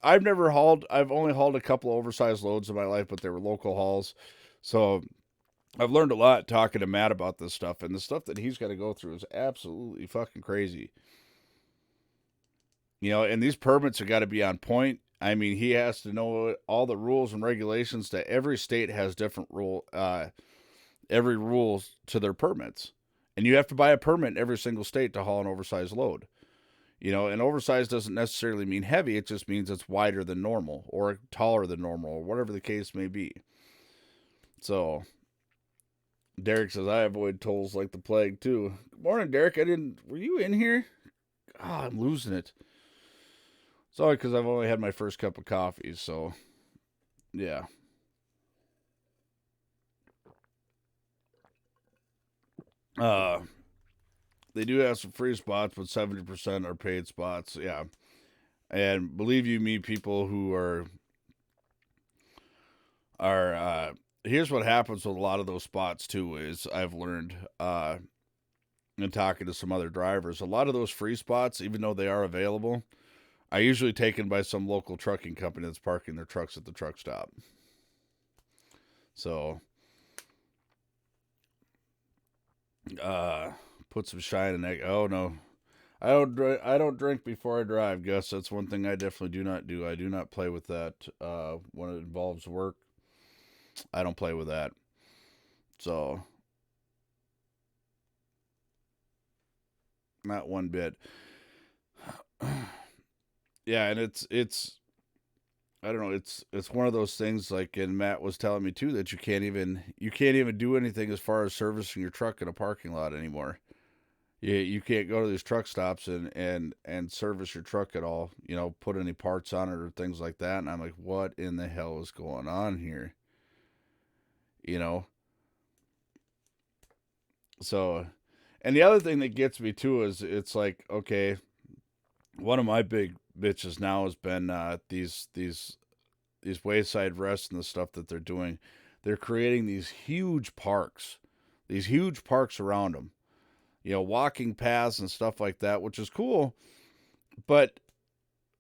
I've only hauled a couple of oversized loads in my life, but they were local hauls. So I've learned a lot talking to Matt about this stuff, and the stuff that he's got to go through is absolutely fucking crazy. And these permits have got to be on point. I mean, he has to know all the rules and regulations that every state has different every rules to their permits. And you have to buy a permit in every single state to haul an oversized load. And oversized doesn't necessarily mean heavy. It just means it's wider than normal or taller than normal or whatever the case may be. So, Derek says, I avoid tolls like the plague too. Good morning, Derek. Were you in here? I'm losing it. Sorry, because I've only had my first cup of coffee, so, yeah. They do have some free spots, but 70% are paid spots. Yeah. And believe you me, people who are here's what happens with a lot of those spots too, is I've learned, in talking to some other drivers, a lot of those free spots, even though they are available, are usually taken by some local trucking company that's parking their trucks at the truck stop. So, put some shine in egg. Oh no, I don't drink before I drive, Gus. That's one thing I definitely do not do. I do not play with that when it involves work. I don't play with that. So, not one bit. Yeah, and it's I don't know, it's one of those things, like, and Matt was telling me too, that you can't even do anything as far as servicing your truck in a parking lot anymore. You can't go to these truck stops and service your truck at all, put any parts on it or things like that. And I'm like, what in the hell is going on here? So, and the other thing that gets me too is it's like, okay, one of my big bitches now has been these wayside rests and the stuff that they're doing. They're creating these huge parks around them. Walking paths and stuff like that, which is cool, but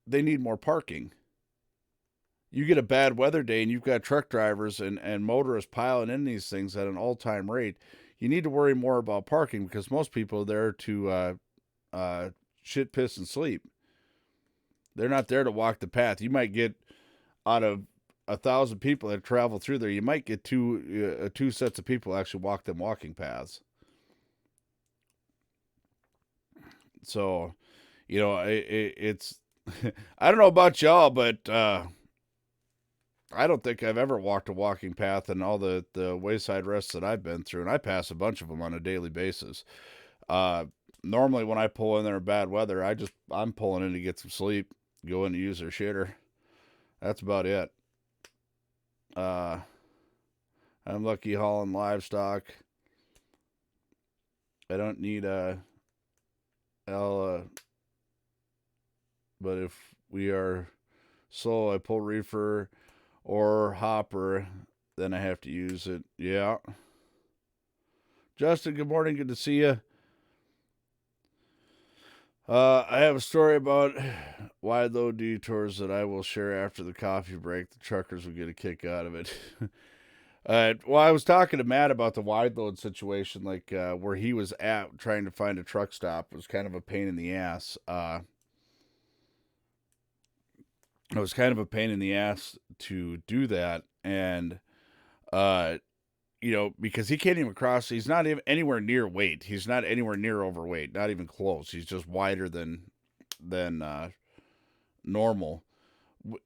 they need more parking. You get a bad weather day and you've got truck drivers and motorists piling in these things at an all-time rate. You need to worry more about parking, because most people are there to shit, piss, and sleep. They're not there to walk the path. You might get, out of 1,000 people that travel through there, you might get two sets of people actually walk them walking paths. So, it's I don't know about y'all, but I don't think I've ever walked a walking path in all the wayside rests that I've been through, and I pass a bunch of them on a daily basis. Normally when I pull in there in bad weather, I'm pulling in to get some sleep, go in to use their shitter. That's about it. I'm lucky hauling livestock. I don't need but if we are slow, I pull reefer or hopper, then I have to use it. Yeah. Justin, good morning. Good to see you. I have a story about wide load detours that I will share after the coffee break. The truckers will get a kick out of it. Well, I was talking to Matt about the wide load situation, like where he was at trying to find a truck stop. It was kind of a pain in the ass. It was kind of a pain in the ass to do that, and because he can't even cross. He's not even anywhere near weight. He's not anywhere near overweight. Not even close. He's just wider than normal,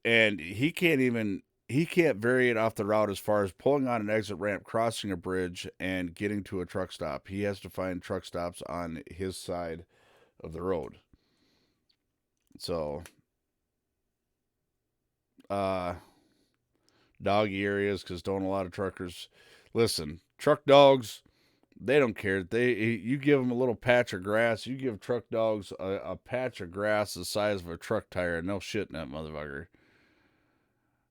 and he can't vary it off the route as far as pulling on an exit ramp, crossing a bridge, and getting to a truck stop. He has to find truck stops on his side of the road. So, doggy areas, because don't a lot of truckers listen? Truck dogs, they don't care. You give them a little patch of grass. You give truck dogs a patch of grass the size of a truck tire, and they'll shit in that motherfucker.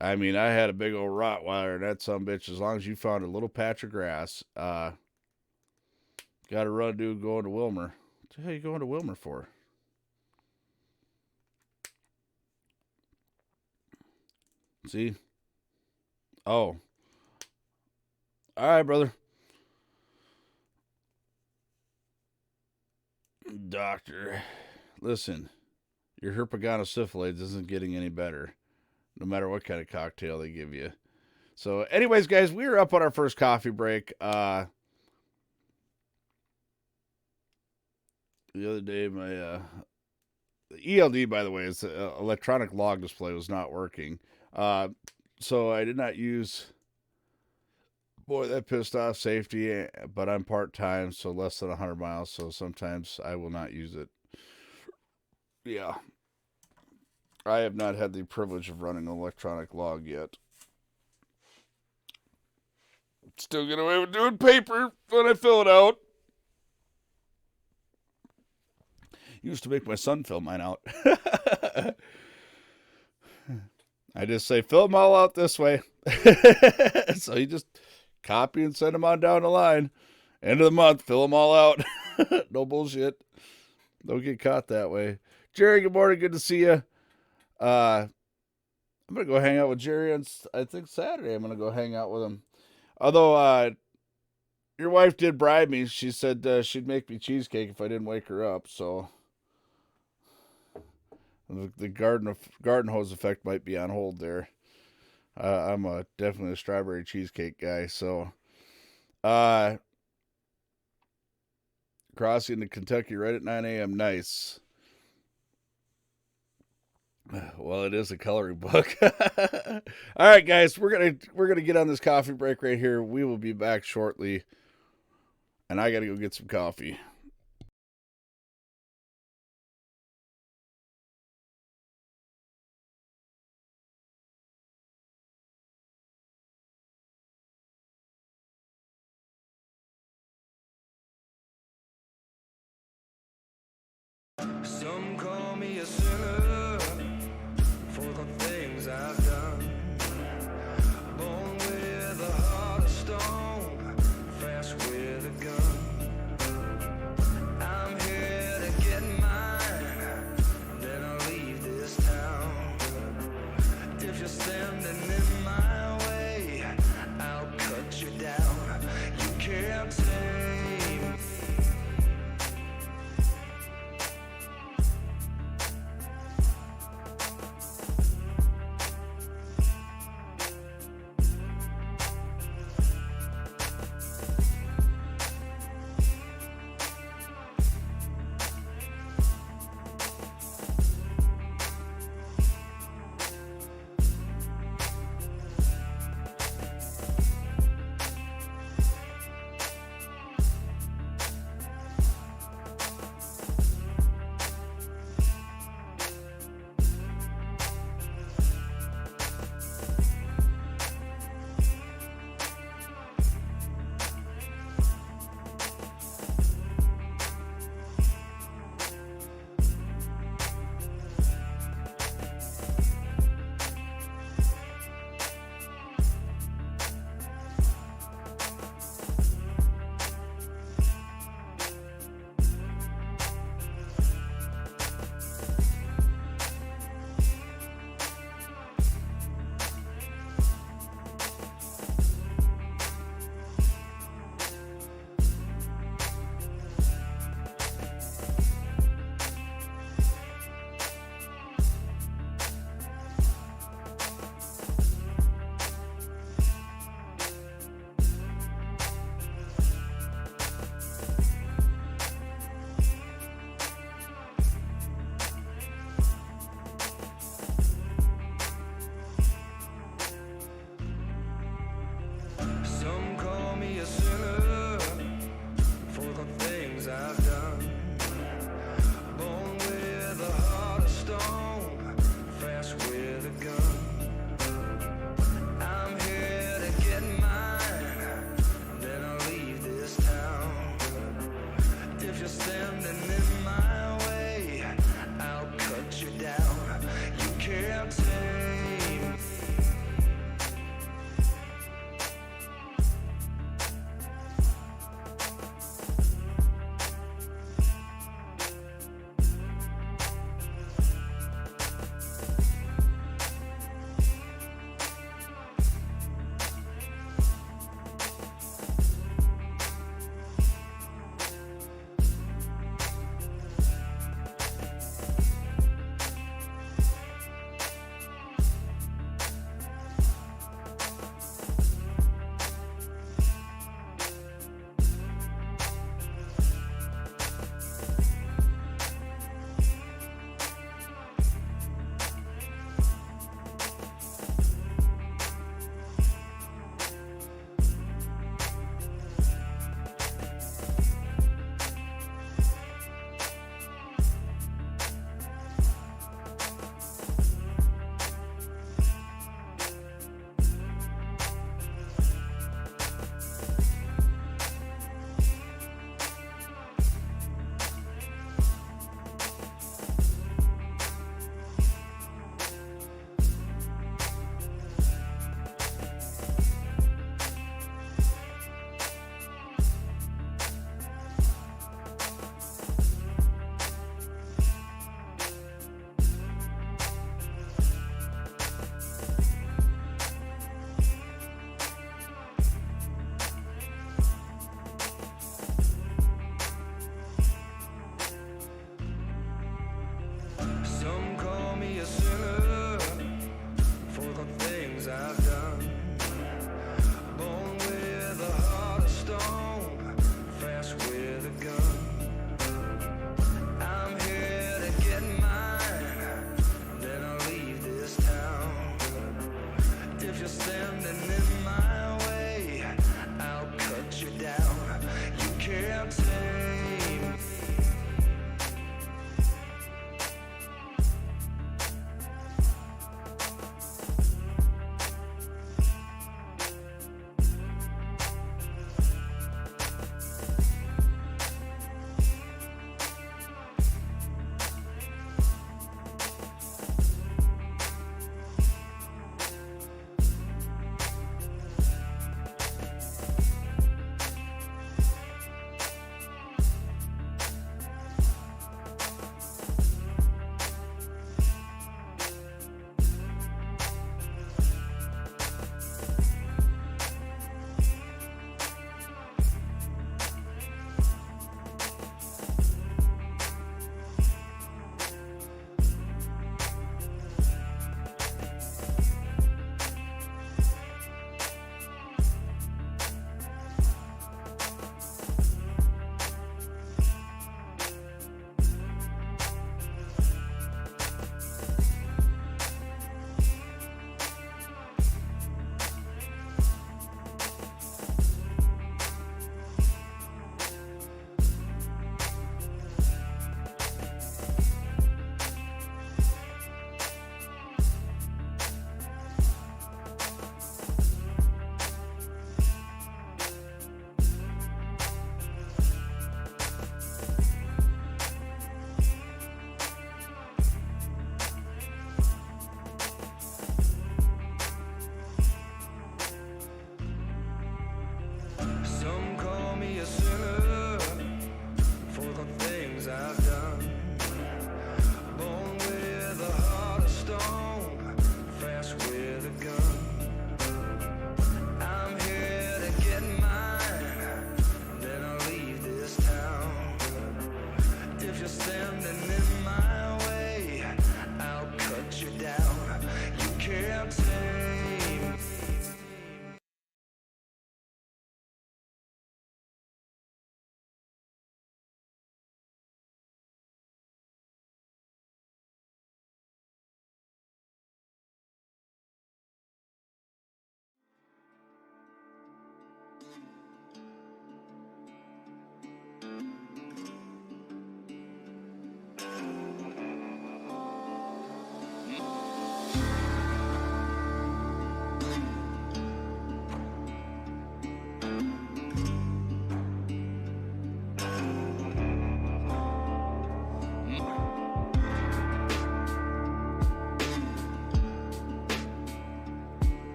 I mean, I had a big old Rottweiler, and that sumbitch, as long as you found a little patch of grass, got to run, dude, going to Wilmer. What the hell are you going to Wilmer for? See? Oh. All right, brother. Doctor, listen, your herpaganosyphilis isn't getting any better, no matter what kind of cocktail they give you. So, anyways, guys, we were up on our first coffee break. The other day, my the ELD, by the way, is the electronic log display was not working. So I did not use. Boy, that pissed off safety, but I'm part-time, so less than 100 miles, so sometimes I will not use it. Yeah. I have not had the privilege of running an electronic log yet. Still get away with doing paper when I fill it out. Used to make my son fill mine out. I just say, fill them all out this way. So you just copy and send them on down the line. End of the month, fill them all out. No bullshit. Don't get caught that way. Jerry, good morning. Good to see you. I'm going to go hang out with Jerry on, I think, Saturday. I'm going to go hang out with him. Although, your wife did bribe me. She said she'd make me cheesecake if I didn't wake her up. So the garden hose effect might be on hold there. I'm definitely a strawberry cheesecake guy. So, crossing to Kentucky right at 9 a.m. Nice. Well, it is a coloring book. All right, guys, we're gonna get on this coffee break right here. We will be back shortly, and I gotta go get some coffee. Some call me a sinner for the things I've done. Born with a heart of stone, fast with a gun. standing in my way, I'll cut you down. You can't tame.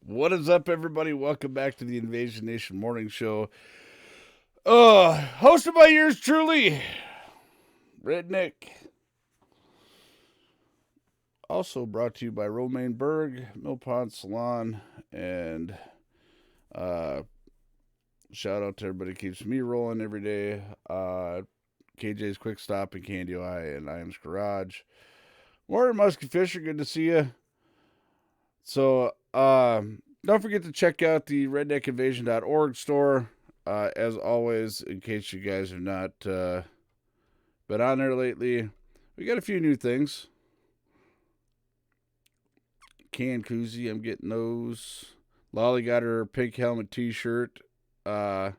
What is up, everybody? Welcome back to the Invasion Nation Morning Show. Hosted by yours truly, Redneck. Also brought to you by Romaine Berg, Mill Pond Salon, and shout out to everybody who keeps me rolling every day. KJ's Quick Stop and Candy Eye and Iams Garage. Warren Muskie Fisher, good to see you. So, don't forget to check out the redneckinvasion.org store. As always, in case you guys have not been on there lately, we got a few new things. Can koozie, I'm getting those. Lolly got her pink helmet t-shirt the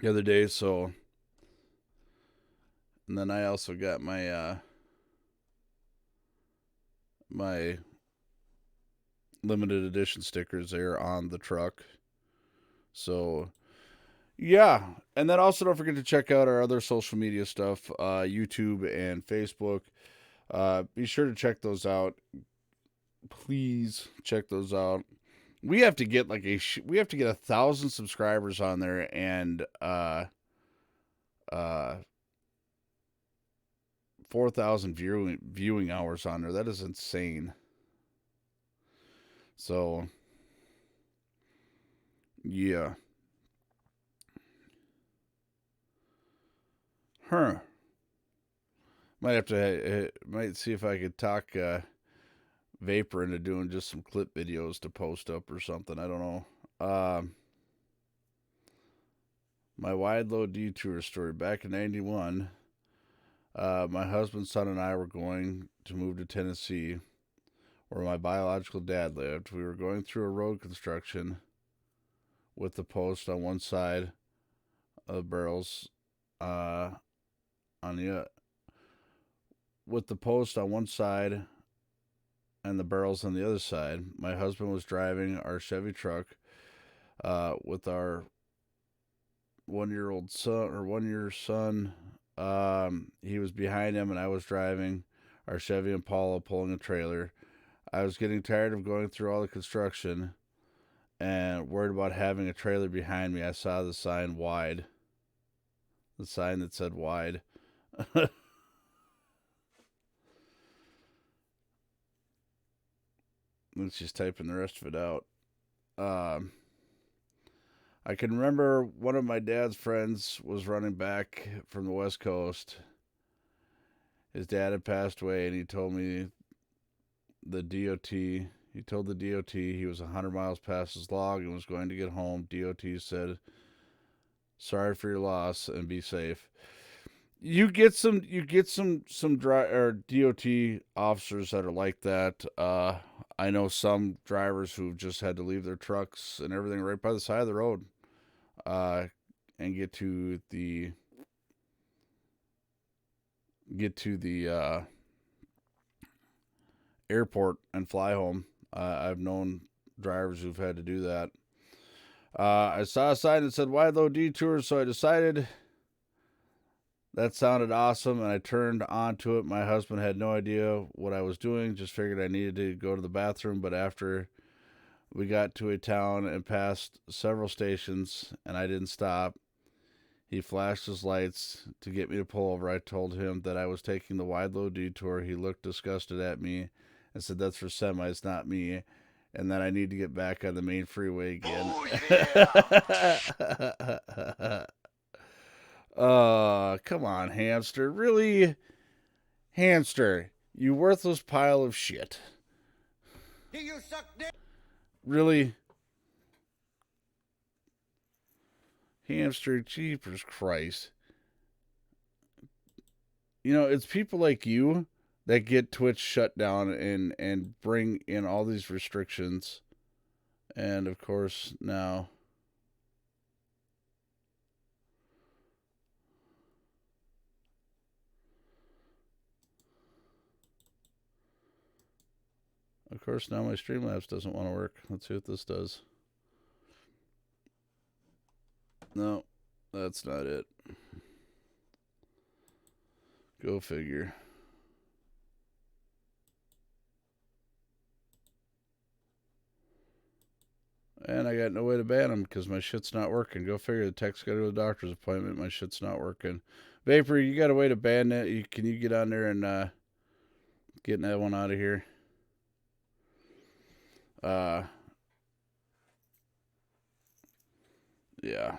other day, so. And then I also got my my limited edition stickers there on the truck. So, yeah. And then also don't forget to check out our other social media stuff, YouTube and Facebook. Be sure to check those out. Please check those out. We have to get we have to get 1,000 subscribers on there and 4,000 viewing hours on there. That is insane. So, yeah. Might have to, might see if I could talk Vapor into doing just some clip videos to post up or something. I don't know. My wide load detour story. Back in 91, my husband, son, and I were going to move to Tennessee, where my biological dad lived. We were going through a road construction with the post on one side of the barrels, with the post on one side and the barrels on the other side. My husband was driving our Chevy truck with our 1-year-old son or 1-year son. He was behind him, and I was driving our Chevy Impala pulling a trailer. I was getting tired of going through all the construction and worried about having a trailer behind me. I saw the sign wide. The sign that said wide. Let's just typing the rest of it out. I can remember one of my dad's friends was running back from the West Coast. His dad had passed away, and he told me he told the DOT he was 100 miles past his log and was going to get home. DOT said, "Sorry for your loss and be safe." You get some DOT officers that are like that. I know some drivers who've just had to leave their trucks and everything right by the side of the road, and get to the airport and fly home. I've known drivers who've had to do that. I saw a sign that said wide load detour, so I decided that sounded awesome, and I turned onto it. My husband had no idea what I was doing, just figured I needed to go to the bathroom, but after we got to a town and passed several stations, and I didn't stop, he flashed his lights to get me to pull over. I told him that I was taking the wide load detour. He looked disgusted at me and said, "That's for semis, not me," and that I need to get back on the main freeway again. Oh, yeah. Come on, hamster. Really? Hamster, you worthless pile of shit. Do you suck dick? Really? Hamster, jeepers Christ. You know, it's people like you that get Twitch shut down and bring in all these restrictions. And, of course, now... Of course, now my Streamlabs doesn't want to work. Let's see what this does. No, that's not it. Go figure. man, I got no way to ban them because my shit's not working. Go figure. The tech's got to go to the doctor's appointment. My shit's not working. Vapor, you got a way to ban that? Can you get on there and get that one out of here? Yeah.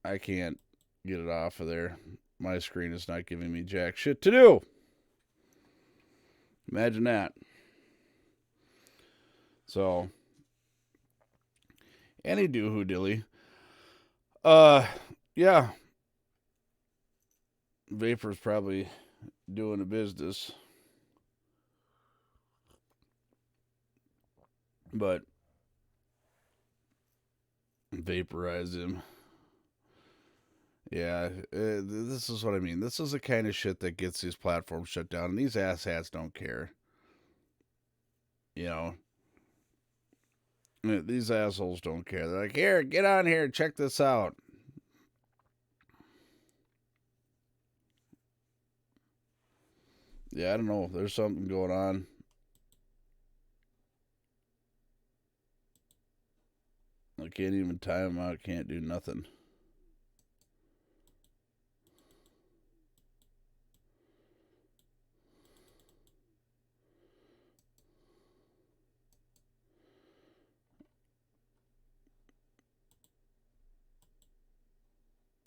I can't get it off of there. My screen is not giving me jack shit to do. Imagine that. So, any doo-hoo dilly. Yeah. Vapor's probably doing a business. But vaporize him. Yeah, this is what I mean. This is the kind of shit that gets these platforms shut down, and these asshats don't care. You know, these assholes don't care. They're like, here, get on here, check this out. Yeah, I don't know. There's something going on. I can't even time them out. Can't do nothing.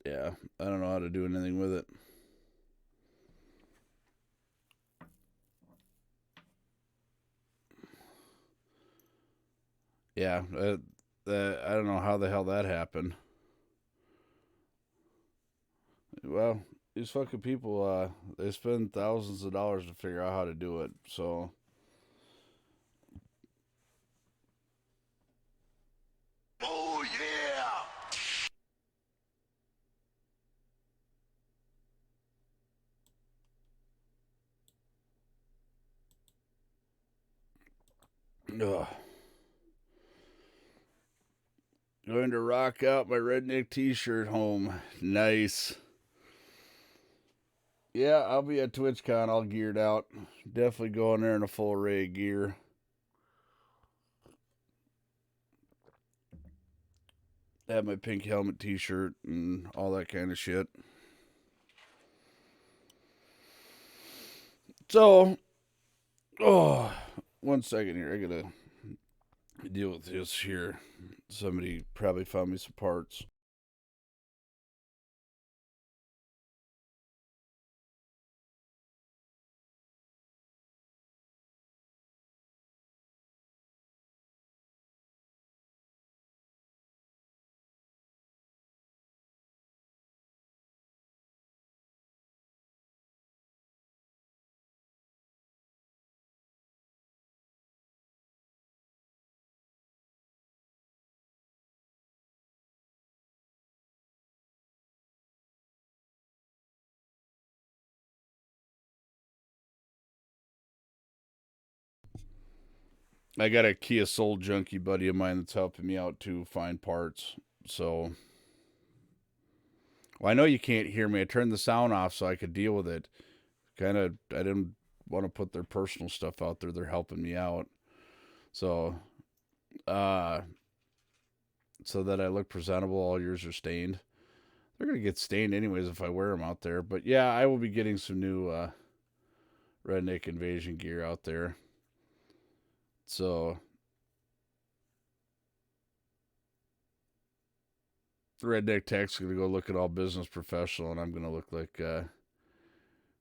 Yeah, I don't know how to do anything with it. Yeah, I don't know how the hell that happened. Well, these fucking people, they spend thousands of dollars to figure out how to do it. So, Oh, yeah! ugh. Going to rock out my Redneck t-shirt home. Nice. Yeah, I'll be at TwitchCon all geared out. Definitely going there in a full array of gear. Have my pink helmet t-shirt and all that kind of shit. So, oh, 1 second here. I gotta deal with this here. Somebody probably found me some parts. I got a Kia Soul junkie buddy of mine that's helping me out to find parts. So, well, I know you can't hear me. I turned the sound off so I could deal with it. I didn't want to put their personal stuff out there. They're helping me out. So, so that I look presentable. All yours are stained. They're going to get stained anyways if I wear them out there. But yeah, I will be getting some new Redneck Invasion gear out there. So, Redneck Tech's going to go look at all business professional, and I'm going to look like,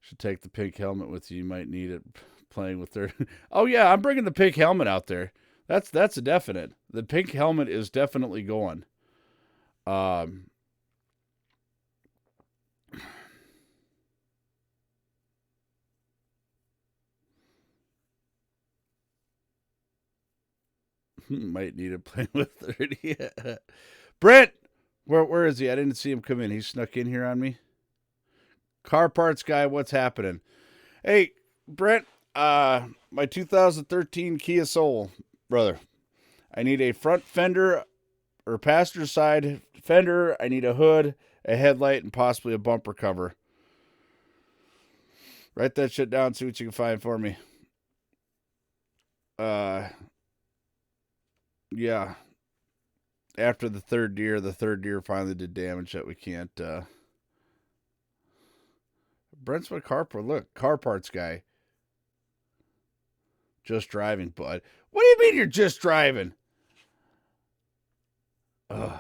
should take the pink helmet with you. You might need it playing with their... Oh, yeah, I'm bringing the pink helmet out there. That's a definite. The pink helmet is definitely going. Might need it playing with 30. Yeah. Brent! Where is he? I didn't see him come in. He snuck in here on me. Car parts guy, what's happening? Hey, Brent, my 2013 Kia Soul, brother. I need a front fender or passenger side fender. I need a hood, a headlight, and possibly a bumper cover. Write that shit down, see what you can find for me. Yeah. after the third deer finally did damage that we can't. Brent's my car parts guy. Just driving, bud. What do you mean you're just driving? Ugh.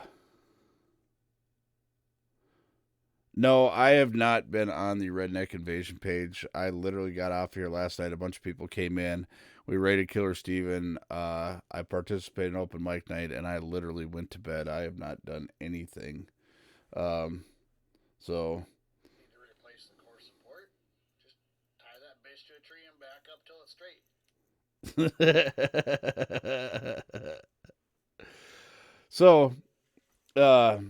No, I have not been on the Redneck Invasion page. I literally got off here last night. A bunch of people came in. We raided Killer Steven. I participated in open mic night, and I literally went to bed. I have not done anything. So. Need to replace the core support? Just tie that bitch to a tree and back up till it's straight. So, well,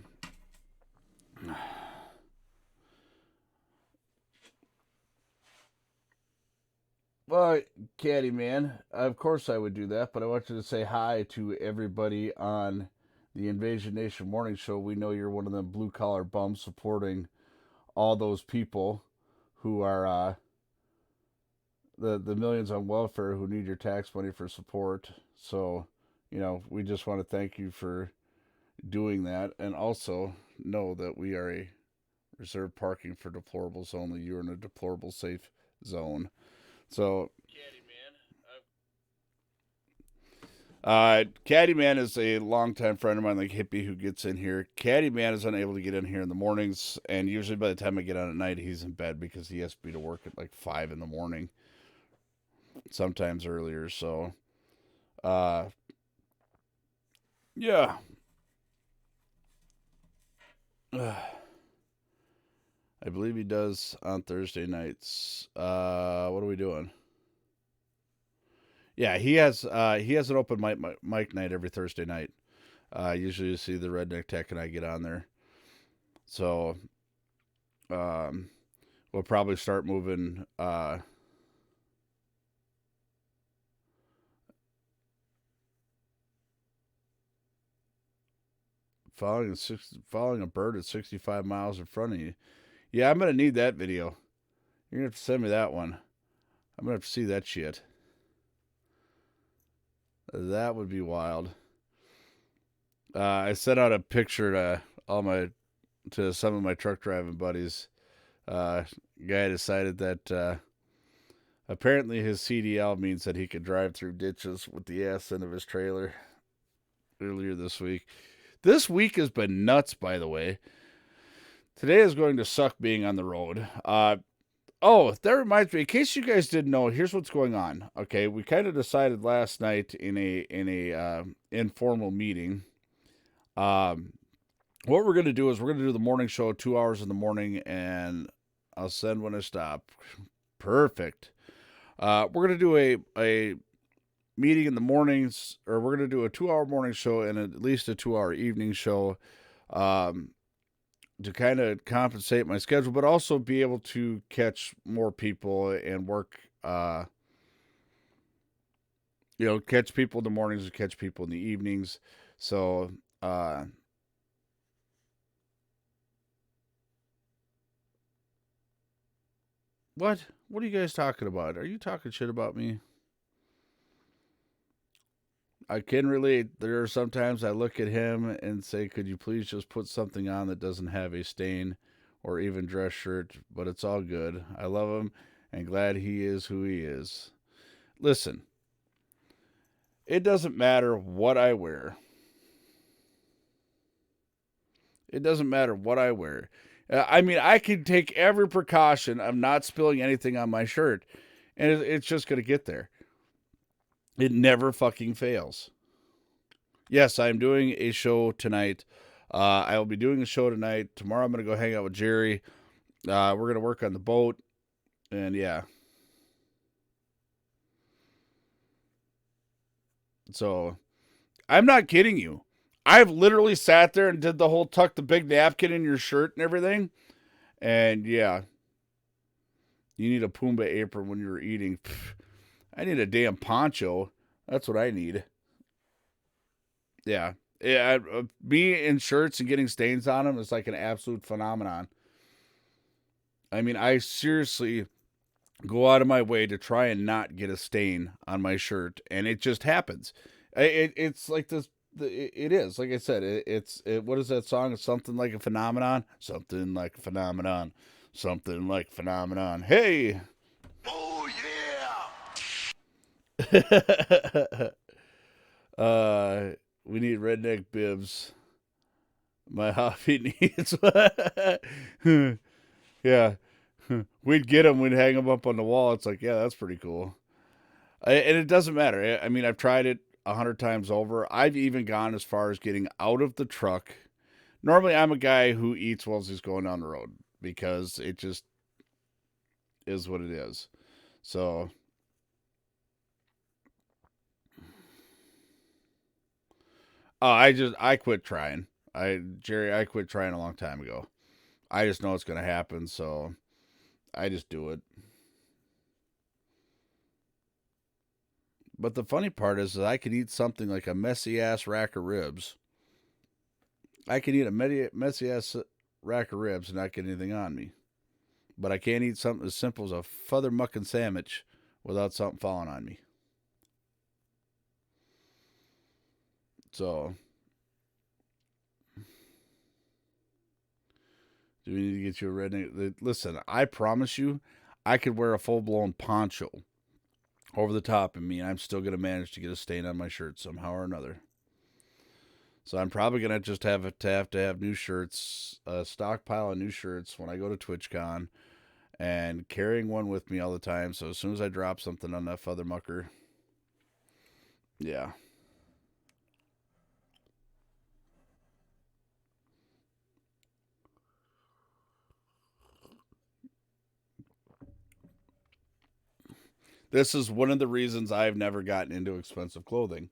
Caddy man, of course I would do that, but I want you to say hi to everybody on the Invasion Nation Morning Show. We know you're one of them blue collar bums supporting all those people who are the millions on welfare who need your tax money for support. So, we just want to thank you for doing that, and also know that we are a reserved parking for deplorables only. You're in a deplorable safe zone. So, Caddy Man is a longtime friend of mine, like Hippie, who gets in here. Caddy Man is unable to get in here in the mornings, and usually by the time I get on at night, he's in bed because he has to be to work at like 5 in the morning, sometimes earlier. So, yeah. I believe he does on Thursday nights. What are we doing? Yeah, he has an open mic night every Thursday night. Usually you see the Redneck Tech and I get on there. So we'll probably start moving following a bird at 65 miles in front of you. Yeah, I'm going to need that video. You're going to have to send me that one. I'm going to have to see that shit. That would be wild. I sent out a picture to some of my truck driving buddies. Guy decided that apparently his CDL means that he could drive through ditches with the ass end of his trailer earlier this week. This week has been nuts, by the way. Today is going to suck being on the road. Oh, that reminds me. In case you guys didn't know, here's what's going on. Okay, we kind of decided last night in a informal meeting. What we're going to do is we're going to do the morning show 2 hours in the morning, and I'll send when I stop. Perfect. We're going to do a meeting in the mornings, or we're going to do a 2-hour morning show and at least a 2-hour evening show. To kind of compensate my schedule, but also be able to catch more people and work, catch people in the mornings and catch people in the evenings. So, what are you guys talking about? Are you talking shit about me? I can relate. There are sometimes I look at him and say, could you please just put something on that doesn't have a stain or even dress shirt, but it's all good. I love him and glad he is who he is. Listen, it doesn't matter what I wear. It doesn't matter what I wear. I mean, I can take every precaution of not spilling anything on my shirt, and it's just going to get there. It never fucking fails. Yes, I'm doing a show tonight. I will be doing a show tonight. Tomorrow I'm going to go hang out with Jerry. We're going to work on the boat. And yeah. So, I'm not kidding you. I've literally sat there and did the whole tuck the big napkin in your shirt and everything. And yeah. You need a Pumbaa apron when you're eating. I need a damn poncho. That's what I need. Yeah. Me in shirts and getting stains on them is like an absolute phenomenon. I mean, I seriously go out of my way to try and not get a stain on my shirt, and it just happens. It's like this it is. Like I said, it's what is that song? It's something like a phenomenon. Something like a phenomenon. Something like phenomenon. Hey. Oh yeah. We need redneck bibs. My hobby needs. Yeah. We'd get them. We'd hang them up on the wall. It's like, yeah, that's pretty cool. And it doesn't matter. I mean, I've tried it 100 times over. I've even gone as far as getting out of the truck. Normally, I'm a guy who eats while he's going down the road because it just is what it is. So, I quit trying. I quit trying a long time ago. I just know it's going to happen, so I just do it. But the funny part is that I could eat something like a messy ass rack of ribs. I can eat a messy ass rack of ribs and not get anything on me. But I can't eat something as simple as a feather mucking sandwich without something falling on me. So, do we need to get you a redneck? Listen, I promise you, I could wear a full blown poncho over the top of me, and I'm still going to manage to get a stain on my shirt somehow or another. So I'm probably going to just have to have new shirts, a stockpile of new shirts when I go to TwitchCon, and carrying one with me all the time. So as soon as I drop something on that feather mucker, yeah. This is one of the reasons I've never gotten into expensive clothing.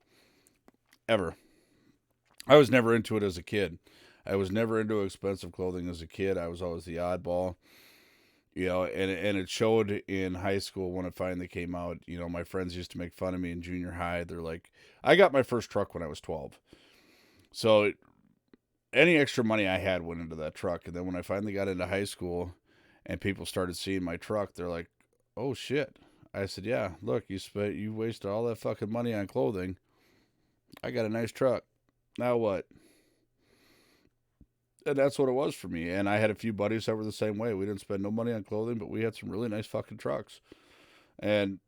Ever. I was never into it as a kid. I was never into expensive clothing as a kid. I was always the oddball. You know, and it showed in high school when it finally came out. You know, my friends used to make fun of me in junior high. They're like, I got my first truck when I was 12. So any extra money I had went into that truck. And then when I finally got into high school and people started seeing my truck, they're like, oh shit. I said, yeah, look, you wasted all that fucking money on clothing. I got a nice truck. Now what? And that's what it was for me. And I had a few buddies that were the same way. We didn't spend no money on clothing, but we had some really nice fucking trucks. And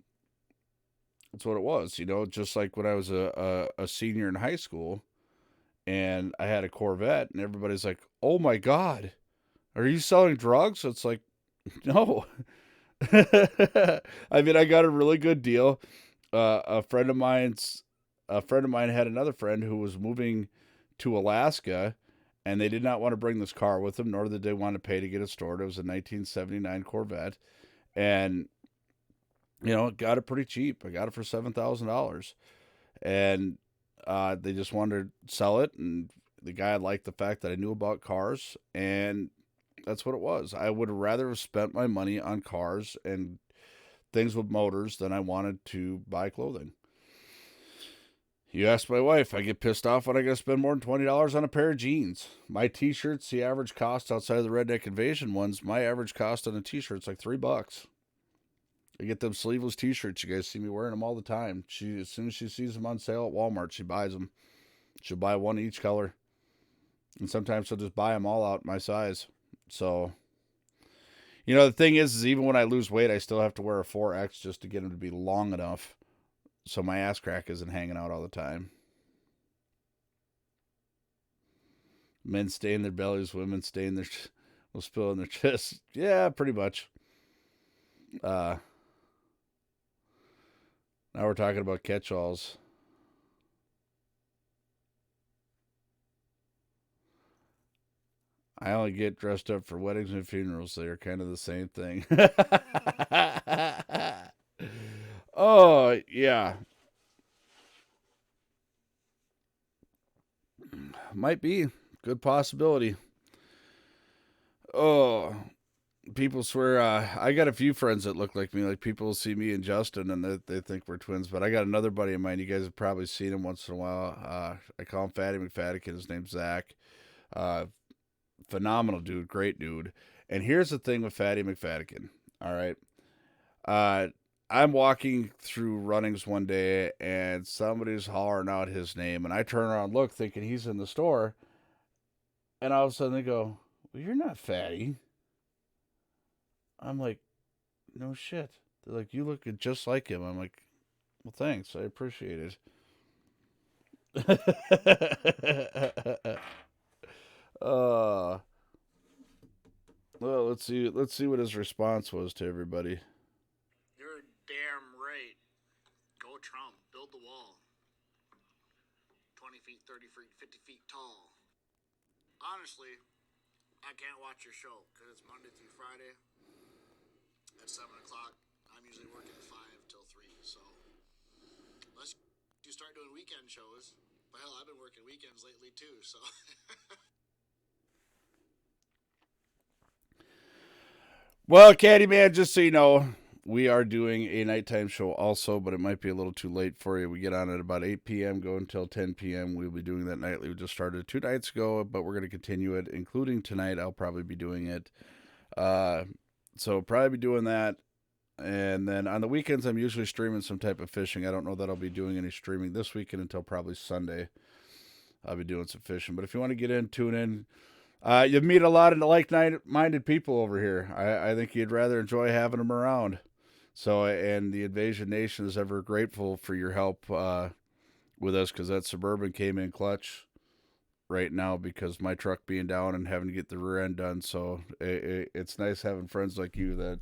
that's what it was, you know, just like when I was a senior in high school and I had a Corvette and everybody's like, oh my God, are you selling drugs? It's like, no. I mean, I got a really good deal. A friend of mine had another friend who was moving to Alaska, and they did not want to bring this car with them, nor did they want to pay to get it stored. It was a 1979 Corvette, and you know, got it pretty cheap. I got it for $7,000, and they just wanted to sell it, and the guy liked the fact that I knew about cars, and that's what it was. I would rather have spent my money on cars and things with motors than I wanted to buy clothing. You ask my wife, I get pissed off when I gotta spend more than $20 on a pair of jeans. My t-shirts, the average cost outside of the Redneck Invasion ones, my average cost on a t-shirt's like $3. I get them sleeveless t-shirts. You guys see me wearing them all the time. As soon as she sees them on sale at Walmart, she buys them. She'll buy one each color. And sometimes she'll just buy them all out my size. So, you know, the thing is even when I lose weight, I still have to wear a 4X just to get them to be long enough so my ass crack isn't hanging out all the time. Men stay in their bellies, women stay in will spill in their chests. Yeah, pretty much. Now we're talking about catch-alls. I only get dressed up for weddings and funerals. They are kind of the same thing. Oh, yeah. Might be. Good possibility. Oh, people swear. I got a few friends that look like me. Like people see me and Justin and they think we're twins. But I got another buddy of mine. You guys have probably seen him once in a while. I call him Fatty McFadden. His name's Zach. Phenomenal dude. Great dude. And here's the thing with Fatty McFadden. All right. I'm walking through Runnings one day, and somebody's hollering out his name, and I turn around and look, thinking he's in the store, and all of a sudden they go, "Well, you're not Fatty." I'm like, "No shit." They're like, "You look just like him." I'm like, "Well, thanks. I appreciate it." uh, well, let's see. Let's see what his response was to everybody. You're damn right. Go Trump. Build the wall. 20 feet, 30 feet, 50 feet tall. Honestly, I can't watch your show because it's Monday through Friday at 7 o'clock. I'm usually working 5 till 3. So unless you start doing weekend shows, but hell, I've been working weekends lately too. So. Well, Caddyman, just so you know, we are doing a nighttime show also, but it might be a little too late for you. We get on at about 8 p.m., go until 10 p.m. We'll be doing that nightly. We just started 2 nights ago, but we're going to continue it, including tonight. I'll probably be doing it. So probably be doing that. And then on the weekends, I'm usually streaming some type of fishing. I don't know that I'll be doing any streaming this weekend until probably Sunday. I'll be doing some fishing. But if you want to get in, tune in. You'll meet a lot of like-minded people over here. I think you'd rather enjoy having them around. So, and the Invasion Nation is ever grateful for your help with us, because that Suburban came in clutch right now because my truck being down and having to get the rear end done. So it's nice having friends like you that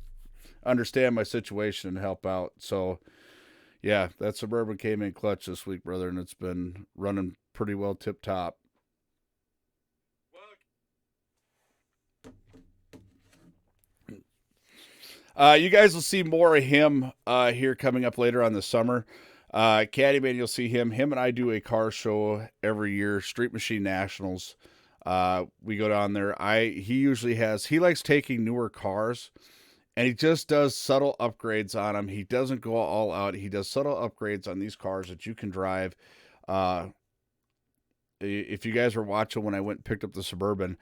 understand my situation and help out. So, yeah, that Suburban came in clutch this week, brother, and it's been running pretty well tip-top. You guys will see more of him here coming up later on this summer. Caddyman, you'll see him. Him and I do a car show every year, Street Machine Nationals. We go down there. He likes taking newer cars, and he just does subtle upgrades on them. He doesn't go all out. He does subtle upgrades on these cars that you can drive. If you guys were watching when I went and picked up the Suburban,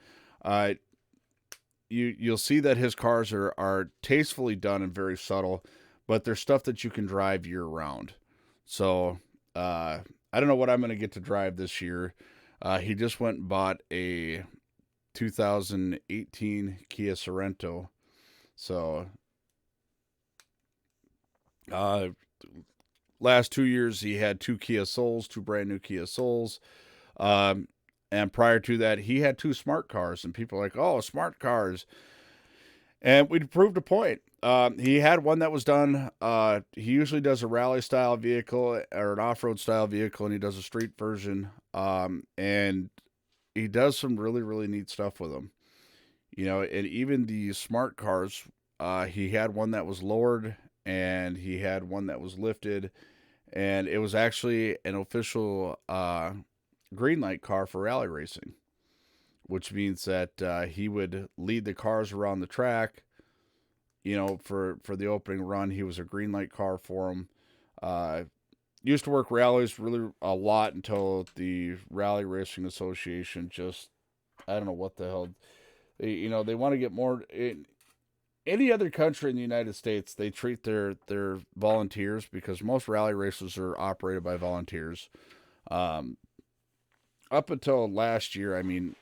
you'll see that his cars are tastefully done and very subtle, but they're stuff that you can drive year round. So I don't know what I'm going to get to drive this year. He just went and bought a 2018 Kia Sorento. So last 2 years he had 2 Kia Souls, 2 brand new Kia Souls. And prior to that, he had 2 smart cars, and people are like, "Oh, smart cars." And we proved a point. He had one that was done. He usually does a rally style vehicle or an off-road style vehicle, and he does a street version. And he does some really, really neat stuff with them. You know, and even the smart cars, he had one that was lowered, and he had one that was lifted, and it was actually an official green light car for rally racing, which means that he would lead the cars around the track. You know, for the opening run, he was a green light car for him. Used to work rallies really a lot until the Rally Racing Association just, I don't know what the hell, you know, they want to get more. In any other country in the United States, they treat their volunteers, because most rally races are operated by volunteers. Up until last year, I mean,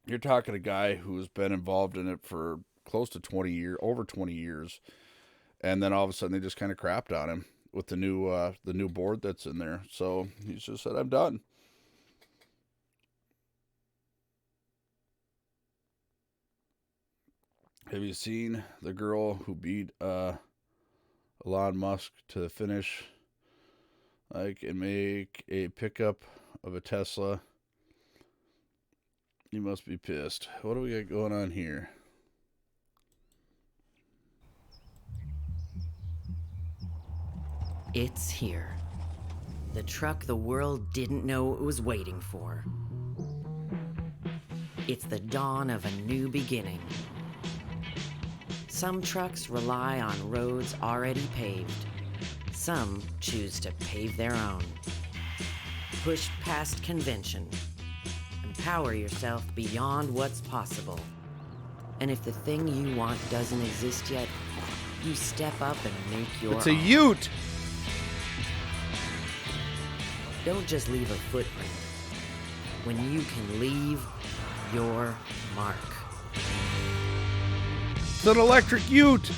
you're talking a guy who's been involved in it for close to 20 years, over 20 years. And then all of a sudden they just kind of crapped on him with the new board that's in there. So he just said, "I'm done." Have you seen the girl who beat Elon Musk to the finish? Like, and make a pickup of a Tesla. You must be pissed. What do we got going on here? It's here. The truck the world didn't know it was waiting for. It's the dawn of a new beginning. Some trucks rely on roads already paved. Some choose to pave their own. Push past convention. Empower yourself beyond what's possible. And if the thing you want doesn't exist yet, You step up and make your It's a own. ute. Don't just leave a footprint when you can leave your mark. It's an electric ute.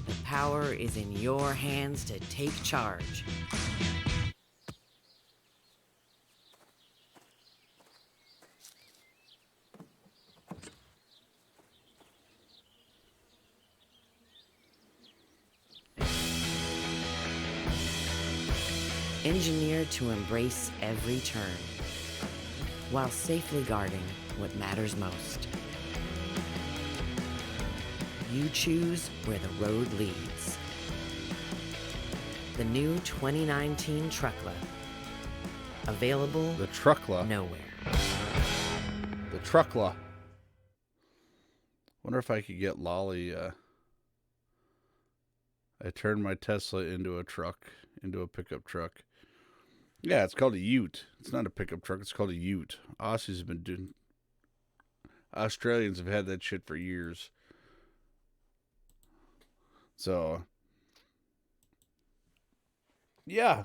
The power is in your hands to take charge. Engineered to embrace every turn, while safely guarding what matters most. You choose where the road leads. The new 2019 Truckla. Available The Truckla. nowhere. The Truckla. Wonder if I could get Lolly. I turned my Tesla into a truck, into a pickup truck. Yeah, it's called a ute. It's not a pickup truck. It's called a ute. Aussies have been doing. Australians have had that shit for years. So, yeah.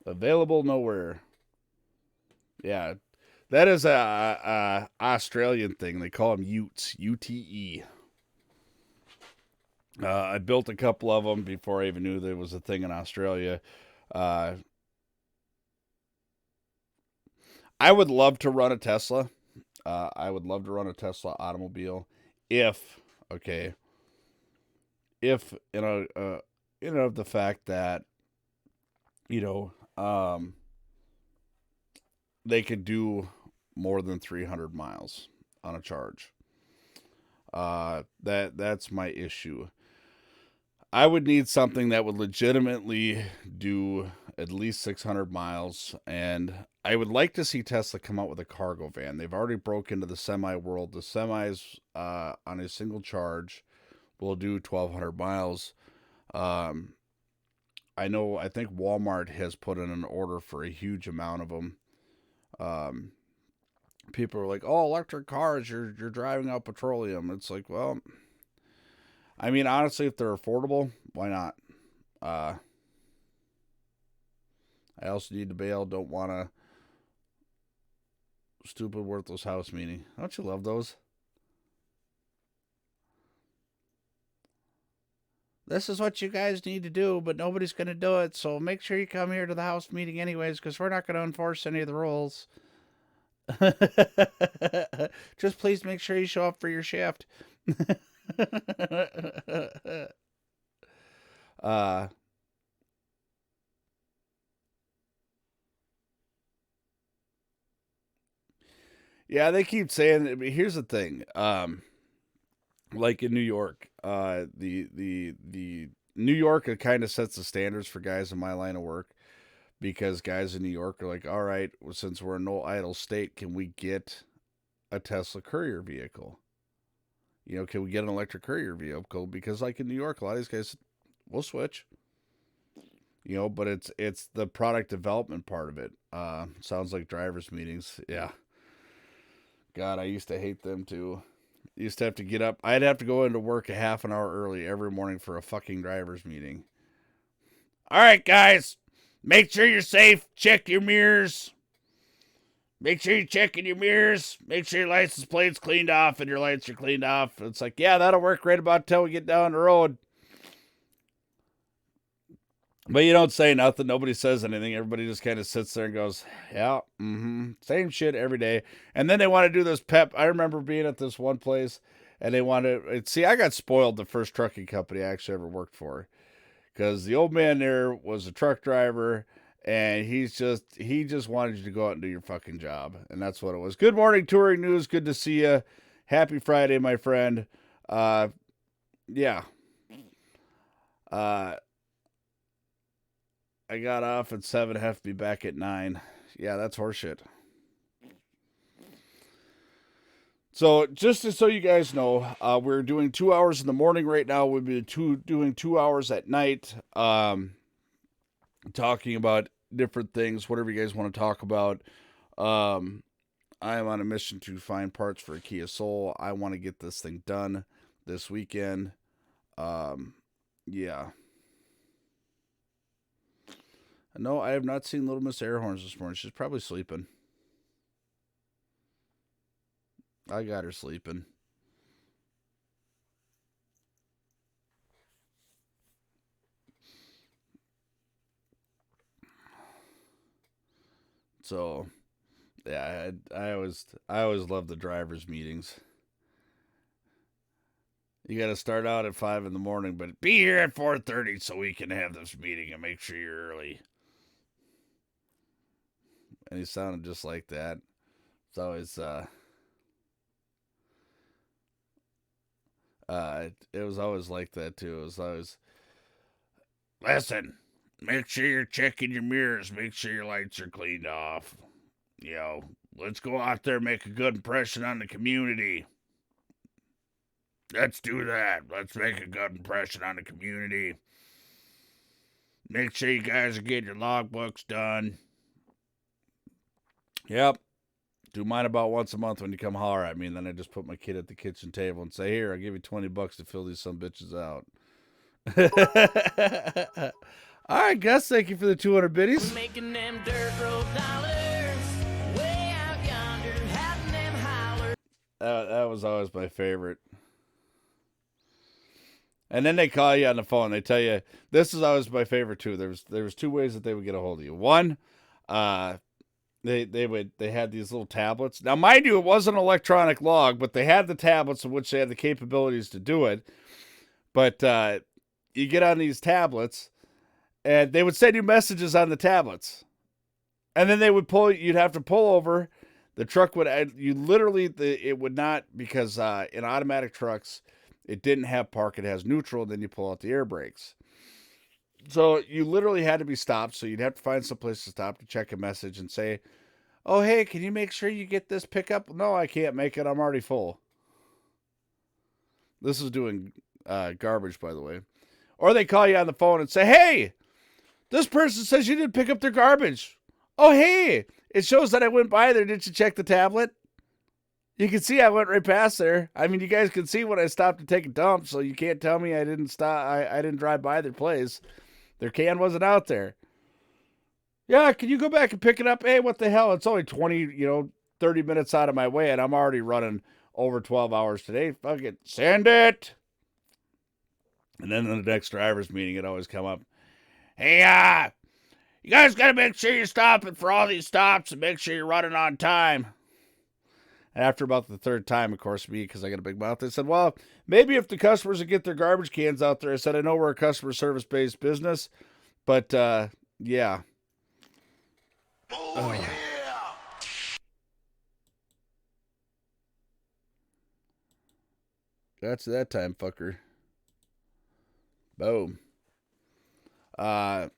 Available nowhere. Yeah, that is a Australian thing. They call them utes. UTE. I built a couple of them before I even knew there was a thing in Australia. I would love to run a Tesla. I would love to run a Tesla automobile if the fact that, they could do more than 300 miles on a charge. That's my issue. I would need something that would legitimately do at least 600 miles, and I would like to see Tesla come out with a cargo van. They've already broke into the semi world. The semis on a single charge will do 1,200 miles. I think Walmart has put in an order for a huge amount of them. People are like, "Oh, electric cars, you're driving out petroleum." It's like, well, I mean, honestly, if they're affordable, why not? I also need to bail. Don't want a stupid, worthless house meeting. Don't you love those? This is what you guys need to do, but nobody's going to do it. So make sure you come here to the house meeting anyways, because we're not going to enforce any of the rules. Just please make sure you show up for your shift. Yeah, they keep saying that, but here's the thing. Like in New York, the New York kind of sets the standards for guys in my line of work, because guys in New York are like, all right, well, since we're a no idle state, can we get a Tesla courier vehicle? Can we get an electric courier vehicle? Because like in New York, a lot of these guys will switch. But it's the product development part of it. Sounds like drivers meetings. Yeah. God, I used to hate them too. Used to have to get up. I'd have to go into work a half an hour early every morning for a fucking driver's meeting. All right, guys, make sure you're safe. Check your mirrors. Make sure you're checking your mirrors. Make sure your license plate's cleaned off and your lights are cleaned off. It's like, yeah, that'll work right about until we get down the road. But you don't say nothing. Nobody says anything. Everybody just kind of sits there and goes, yeah, same shit every day. And then they want to do this pep. I remember being at this one place, and they wanted, see, I got spoiled the first trucking company I actually ever worked for, because the old man there was a truck driver, and he just wanted you to go out and do your fucking job. And that's what it was. Good morning, Touring News. Good to see you. Happy Friday, my friend. Yeah. I got off at 7, have to be back at 9. Yeah, that's horseshit. So, just so you guys know, we're doing 2 hours in the morning right now. We'll be doing 2 hours at night, talking about different things, whatever you guys want to talk about. I am on a mission to find parts for a Kia Soul. I want to get this thing done this weekend. Yeah. No, I have not seen Little Miss Airhorns this morning. She's probably sleeping. I got her sleeping. So, yeah, I always love the drivers' meetings. You got to start out at 5 in the morning, but be here at 4:30 so we can have this meeting and make sure you're early. And he sounded just like that. It's always it was always like that too. It was always, listen, make sure you're checking your mirrors, make sure your lights are cleaned off. You know, let's go out there and make a good impression on the community. Let's do that. Let's make a good impression on the community. Make sure you guys are getting your logbooks done. Yep. Do mine about once a month when you come holler at me, and then I just put my kid at the kitchen table and say, here, I'll give you $20 to fill these some bitches out. All right, Gus, thank you for the 200 biddies. Making them dirt road dollars, way out yonder, having them holler. That was always my favorite. And then they call you on the phone. They tell you, this is always my favorite too. There was two ways that they would get a hold of you. One, they had these little tablets. Now, mind you, it wasn't an electronic log, but they had the tablets in which they had the capabilities to do it. But you get on these tablets, and they would send you messages on the tablets, and then they would you'd have to pull over. The truck would, it would not, because in automatic trucks, it didn't have park, it has neutral, and then you pull out the air brakes. So you literally had to be stopped, so you'd have to find some place to stop to check a message and say, oh, hey, can you make sure you get this pickup? No, I can't make it. I'm already full. This is doing garbage, by the way. Or they call you on the phone and say, hey, this person says you didn't pick up their garbage. Oh, hey, it shows that I went by there. Didn't you check the tablet? You can see I went right past there. I mean, you guys can see when I stopped to take a dump, so you can't tell me I didn't stop. I didn't drive by their place. Their can wasn't out there. Yeah, can you go back and pick it up? Hey, what the hell? It's only 30 minutes out of my way, and I'm already running over 12 hours today. Fuck it. Send it. And then in the next driver's meeting, it always come up. Hey, you guys got to make sure you're stopping for all these stops and make sure you're running on time. And after about the third time, of course, me, because I got a big mouth, they said, well, maybe if the customers would get their garbage cans out there. I said, I know we're a customer service-based business, but, yeah. Oh, yeah. That's that time, fucker. Boom. I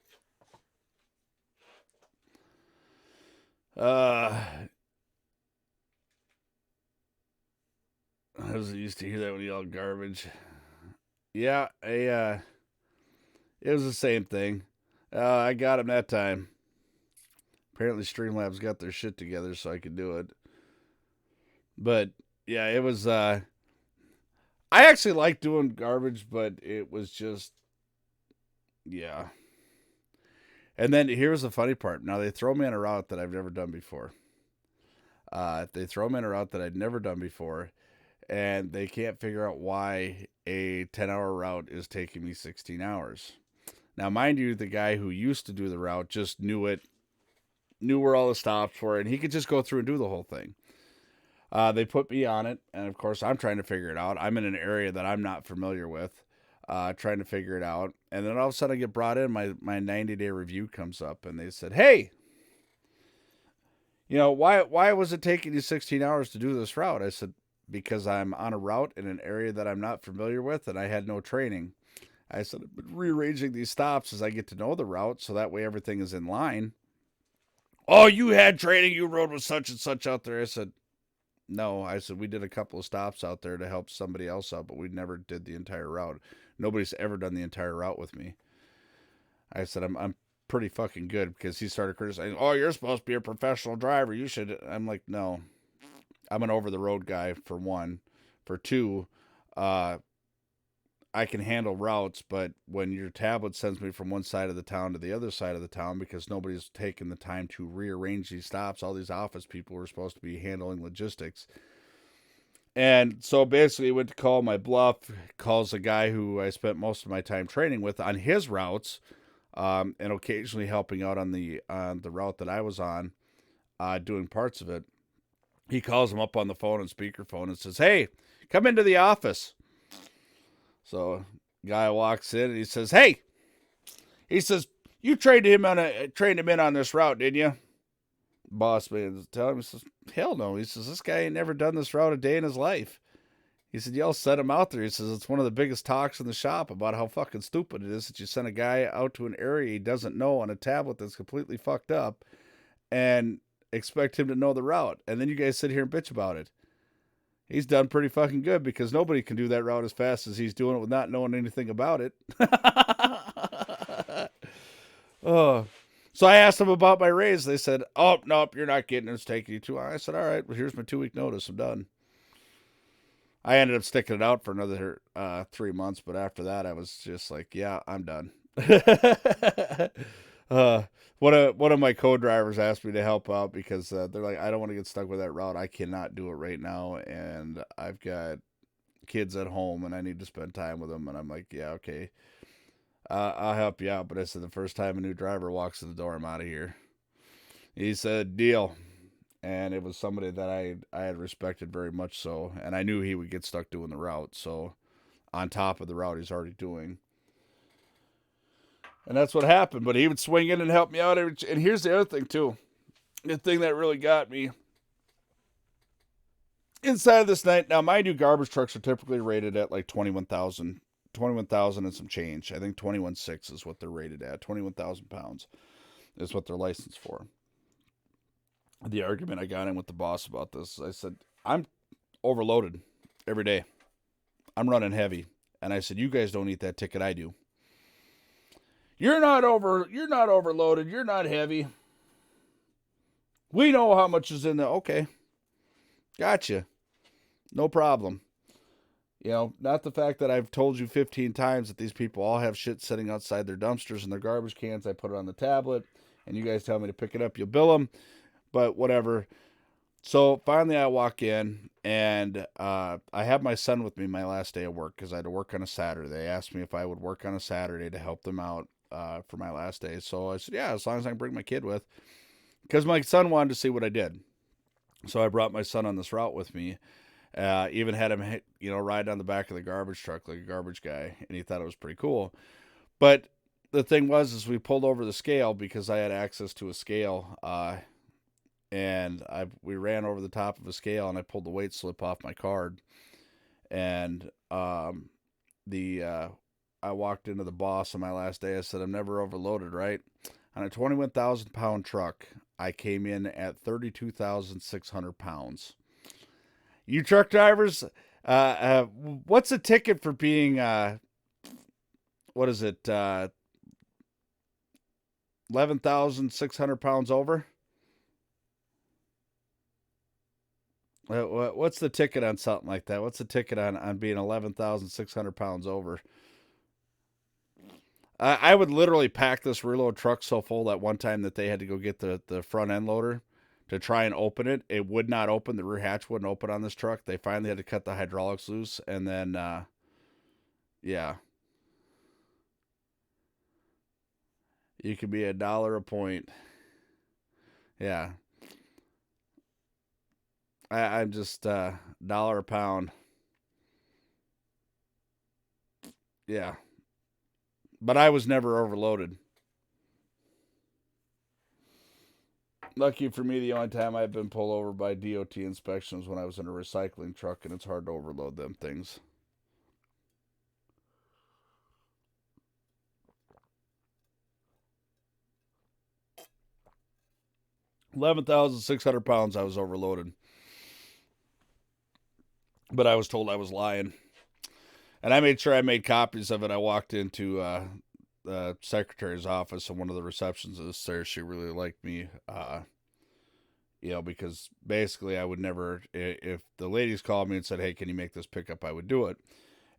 was used to hear that when you yelled garbage. Yeah, it was the same thing. I got him that time. Apparently Streamlabs got their shit together so I could do it. But, yeah, it was, I actually like doing garbage, but it was just, yeah. And then here's the funny part. Now, they throw me on a route that I've never done before. They throw me on a route that I'd never done before. And they can't figure out why a 10-hour route is taking me 16 hours. Now, mind you, the guy who used to do the route just knew where all the stops were, and he could just go through and do the whole thing. They put me on it, and of course, I'm trying to figure it out. I'm in an area that I'm not familiar with, trying to figure it out. And then all of a sudden, I get brought in, my 90-day review comes up, and they said, hey, why was it taking you 16 hours to do this route? I said, because I'm on a route in an area that I'm not familiar with, and I had no training. I said, I've been rearranging these stops as I get to know the route, so that way everything is in line. Oh, you had training, you rode with such and such out there. I said, no. I said, we did a couple of stops out there to help somebody else out, but we never did the entire route. Nobody's ever done the entire route with me. I said, I'm pretty fucking good, because he started criticizing, oh, you're supposed to be a professional driver. You should. I'm like, no, I'm an over-the-road guy, for one. For two, I can handle routes, but when your tablet sends me from one side of the town to the other side of the town because nobody's taken the time to rearrange these stops, all these office people were supposed to be handling logistics. And so basically went to call my bluff, calls a guy who I spent most of my time training with on his routes, and occasionally helping out on the route that I was on, doing parts of it. He calls him up on the phone and speakerphone and says, "Hey, come into the office." So guy walks in and he says, "Hey," he says, "you trained him in on this route, didn't you?" Boss man tell him, he says, "Hell no." He says, "This guy ain't never done this route a day in his life." He said, "Y'all set him out there." He says, "It's one of the biggest talks in the shop about how fucking stupid it is that you send a guy out to an area he doesn't know on a tablet that's completely fucked up and expect him to know the route. And then you guys sit here and bitch about it." He's done pretty fucking good because nobody can do that route as fast as he's doing it with not knowing anything about it. Oh. So I asked them about my raise. They said, "Oh, nope, you're not getting it. It's taking you too long." I said, "All right, well, here's my 2-week notice. I'm done." I ended up sticking it out for another 3 months, but after that, I was just like, "Yeah, I'm done." One of my co-drivers asked me to help out because they're like, "I don't want to get stuck with that route. I cannot do it right now, and I've got kids at home, and I need to spend time with them." And I'm like, "Yeah, okay, I'll help you out." But I said, the first time a new driver walks in the door, I'm out of here. He said, "Deal." And it was somebody that I had respected very much so, and I knew he would get stuck doing the route. So on top of the route he's already doing. And that's what happened. But he would swing in and help me out. And here's the other thing, too. The thing that really got me. Inside of this night, now, mind you, garbage trucks are typically rated at like 21,000 and some change. I think 21.6 is what they're rated at. 21,000 pounds is what they're licensed for. The argument I got in with the boss about this, I said, "I'm overloaded every day. I'm running heavy." And I said, "You guys don't eat that ticket, I do. You're not overloaded. You're not heavy. We know how much is in there." "Okay. Gotcha. No problem." You know, not the fact that I've told you 15 times that these people all have shit sitting outside their dumpsters and their garbage cans. I put it on the tablet, and you guys tell me to pick it up. You'll bill them, but whatever. So finally I walk in, and I have my son with me my last day of work because I had to work on a Saturday. They asked me if I would work on a Saturday to help them out for my last day. So I said, "Yeah, as long as I can bring my kid with," because my son wanted to see what I did. So I brought my son on this route with me. Even had him, ride on the back of the garbage truck like a garbage guy, and he thought it was pretty cool. But the thing is we pulled over the scale because I had access to a scale, and we ran over the top of a scale, and I pulled the weight slip off my card, and I walked into the boss on my last day. I said, "I'm never overloaded, right?" On a 21,000 pound truck, I came in at 32,600 pounds. You truck drivers, what's a ticket for being, 11,600 pounds over? What's the ticket on something like that? What's the ticket on being 11,600 pounds over? I would literally pack this reload truck so full that one time that they had to go get the front end loader to try and open it. It would not open. The rear hatch wouldn't open on this truck. They finally had to cut the hydraulics loose, and then, yeah. You could be $1 a point. Yeah. I'm just $1 a pound. Yeah. But I was never overloaded. Lucky for me, the only time I've been pulled over by DOT inspections when I was in a recycling truck, and it's hard to overload them things. £11,600 I was overloaded. But I was told I was lying. And I made sure I made copies of it. I walked into the secretary's office, and one of the receptionists there, she really liked me because basically I would never, if the ladies called me and said, hey, can you make this pickup, I would do it.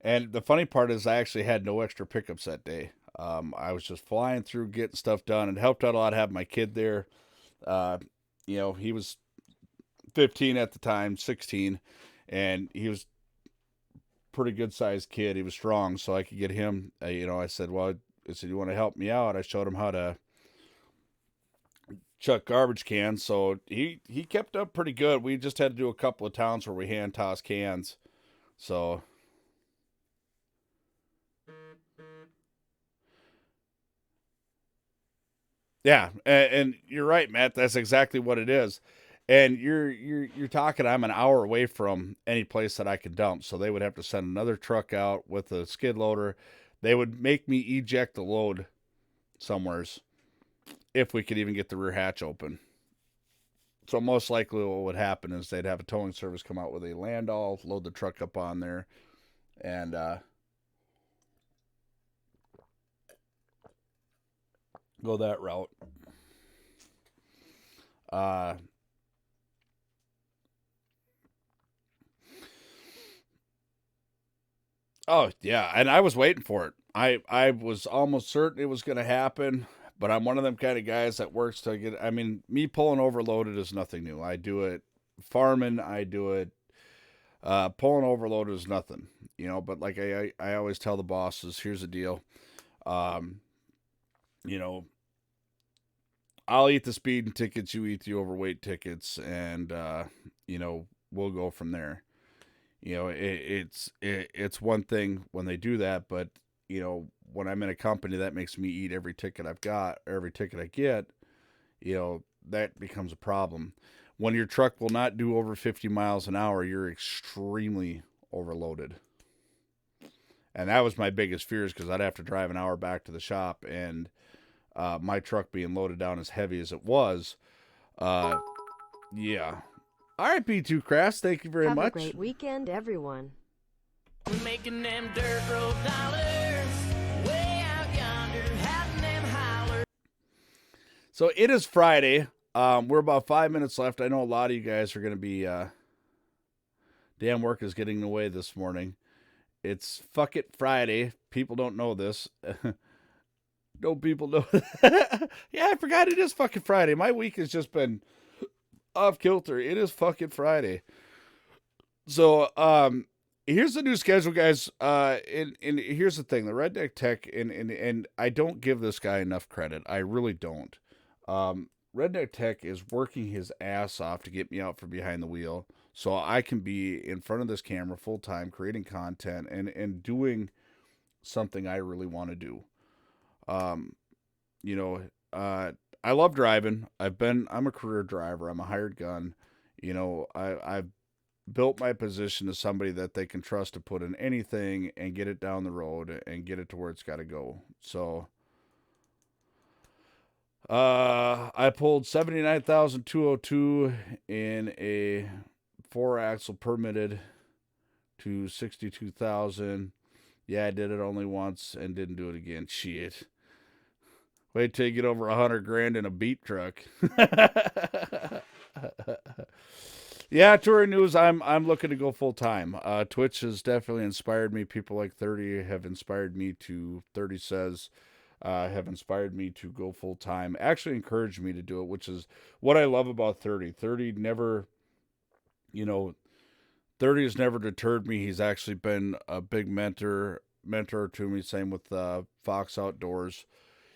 And the funny part is I actually had no extra pickups that day. I was just flying through, getting stuff done. It helped out a lot having my kid there. He was 15 at the time, 16, and he was pretty good sized kid. He was strong, so I could get him. I said, you want to help me out? I showed him how to chuck garbage cans, so he kept up pretty good. We just had to do a couple of towns where we hand toss cans. So yeah, and you're right, Matt. That's exactly what it is. And you're talking. I'm an hour away from any place that I could dump, so they would have to send another truck out with a skid loader. They would make me eject the load somewheres if we could even get the rear hatch open. So most likely what would happen is they'd have a towing service come out with a landau, load the truck up on there, and go that route. Oh yeah, and I was waiting for it. I was almost certain it was going to happen, but I'm one of them kind of guys that works to get. I mean, me pulling overloaded is nothing new. I do it farming. I do it. Pulling overloaded is nothing, But like I always tell the bosses, here's the deal. Um, you know, I'll eat the speeding tickets. You eat the overweight tickets, and we'll go from there. It's one thing when they do that, but when I'm in a company that makes me eat every ticket I've got, or every ticket I get, that becomes a problem. When your truck will not do over 50 miles an hour, you're extremely overloaded. And that was my biggest fears, because I'd have to drive an hour back to the shop, and my truck being loaded down as heavy as it was, yeah. All right, B2 Crass, thank you very much. Have a great weekend, everyone. We're making them dirt road dollars way out yonder, having them holler. So it is Friday. We're about 5 minutes left. I know a lot of you guys are going to be, damn work is getting in the way this morning. It's Fuck It Friday. People don't know this. No people know. Yeah, I forgot it is fucking Friday. My week has just been off kilter. It is fucking Friday. So, here's the new schedule, guys. And here's the thing: the Redneck Tech, and I don't give this guy enough credit. I really don't. Redneck Tech is working his ass off to get me out from behind the wheel, so I can be in front of this camera full time, creating content and doing something I really want to do. I love driving. I'm a career driver. I'm a hired gun. I've built my position as somebody that they can trust to put in anything and get it down the road and get it to where it's got to go. So, I pulled 79,202 in a 4-axle permitted to 62,000. Yeah, I did it only once and didn't do it again. Shit. Wait till you get over 100 grand in a beat truck. Yeah, touring news. I'm looking to go full time. Twitch has definitely inspired me. People like 30 have inspired me to. 30 says have inspired me to go full time. Actually, encouraged me to do it, which is what I love about 30. 30 never, 30 has never deterred me. He's actually been a big mentor to me. Same with Fox Outdoors.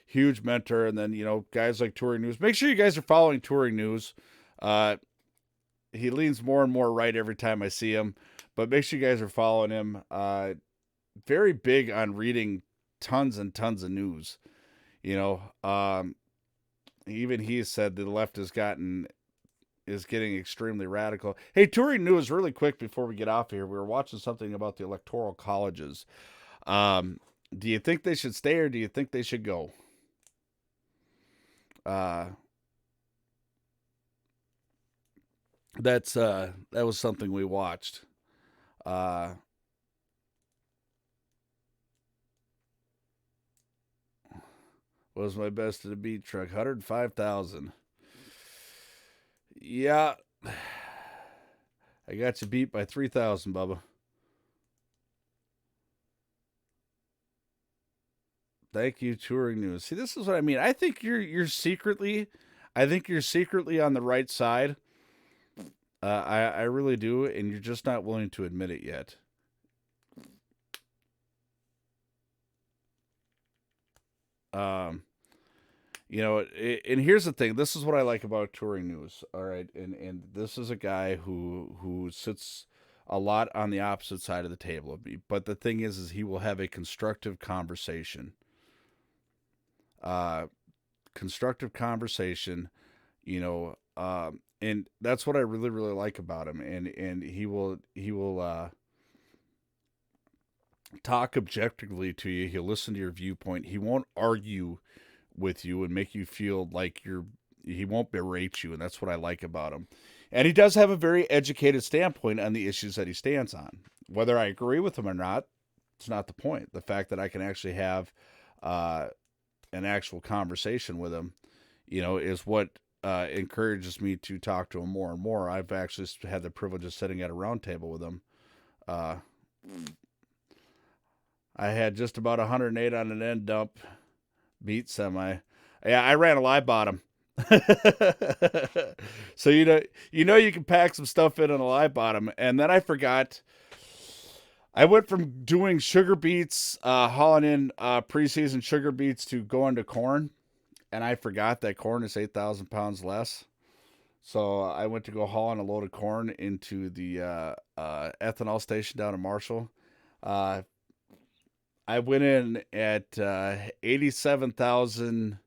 Huge mentor. And then, guys like Touring News. Make sure you guys are following Touring News. He leans more and more right every time I see him. But make sure you guys are following him. Very big on reading tons and tons of news. Even he said the left is getting extremely radical. Hey, Touring News, really quick before we get off here. We were watching something about the electoral colleges. Do you think they should stay or do you think they should go? That was something we watched. Was my best at a beat truck, 105,000. Yeah. I got you beat by 3,000, Bubba. Thank you, Touring News. See, this is what I mean. I think you're secretly, on the right side. I really do, and you're just not willing to admit it yet. You know, and here's the thing. This is what I like about Touring News. All right, and this is a guy who sits a lot on the opposite side of the table of me. But the thing is he will have a constructive conversation. Constructive conversation. You know, and that's what I really really like about him. And he will talk objectively to you. He'll listen to your viewpoint. He won't argue with you and make you feel like he won't berate you, and that's what I like about him. And he does have a very educated standpoint on the issues that he stands on. Whether I agree with him or not, it's not the point. The fact that I can actually have an actual conversation with him, you know, is what encourages me to talk to him more and more. I've actually had the privilege of sitting at a round table with him. I had just about 108 on an end dump, beat semi. Yeah, I ran a live bottom. So you can pack some stuff in on a live bottom. And then I forgot. I went from doing sugar beets, hauling in preseason sugar beets to going to corn, and I forgot that corn is 8,000 pounds less. So I went to go hauling a load of corn into the ethanol station down in Marshall. I went in at 87,000.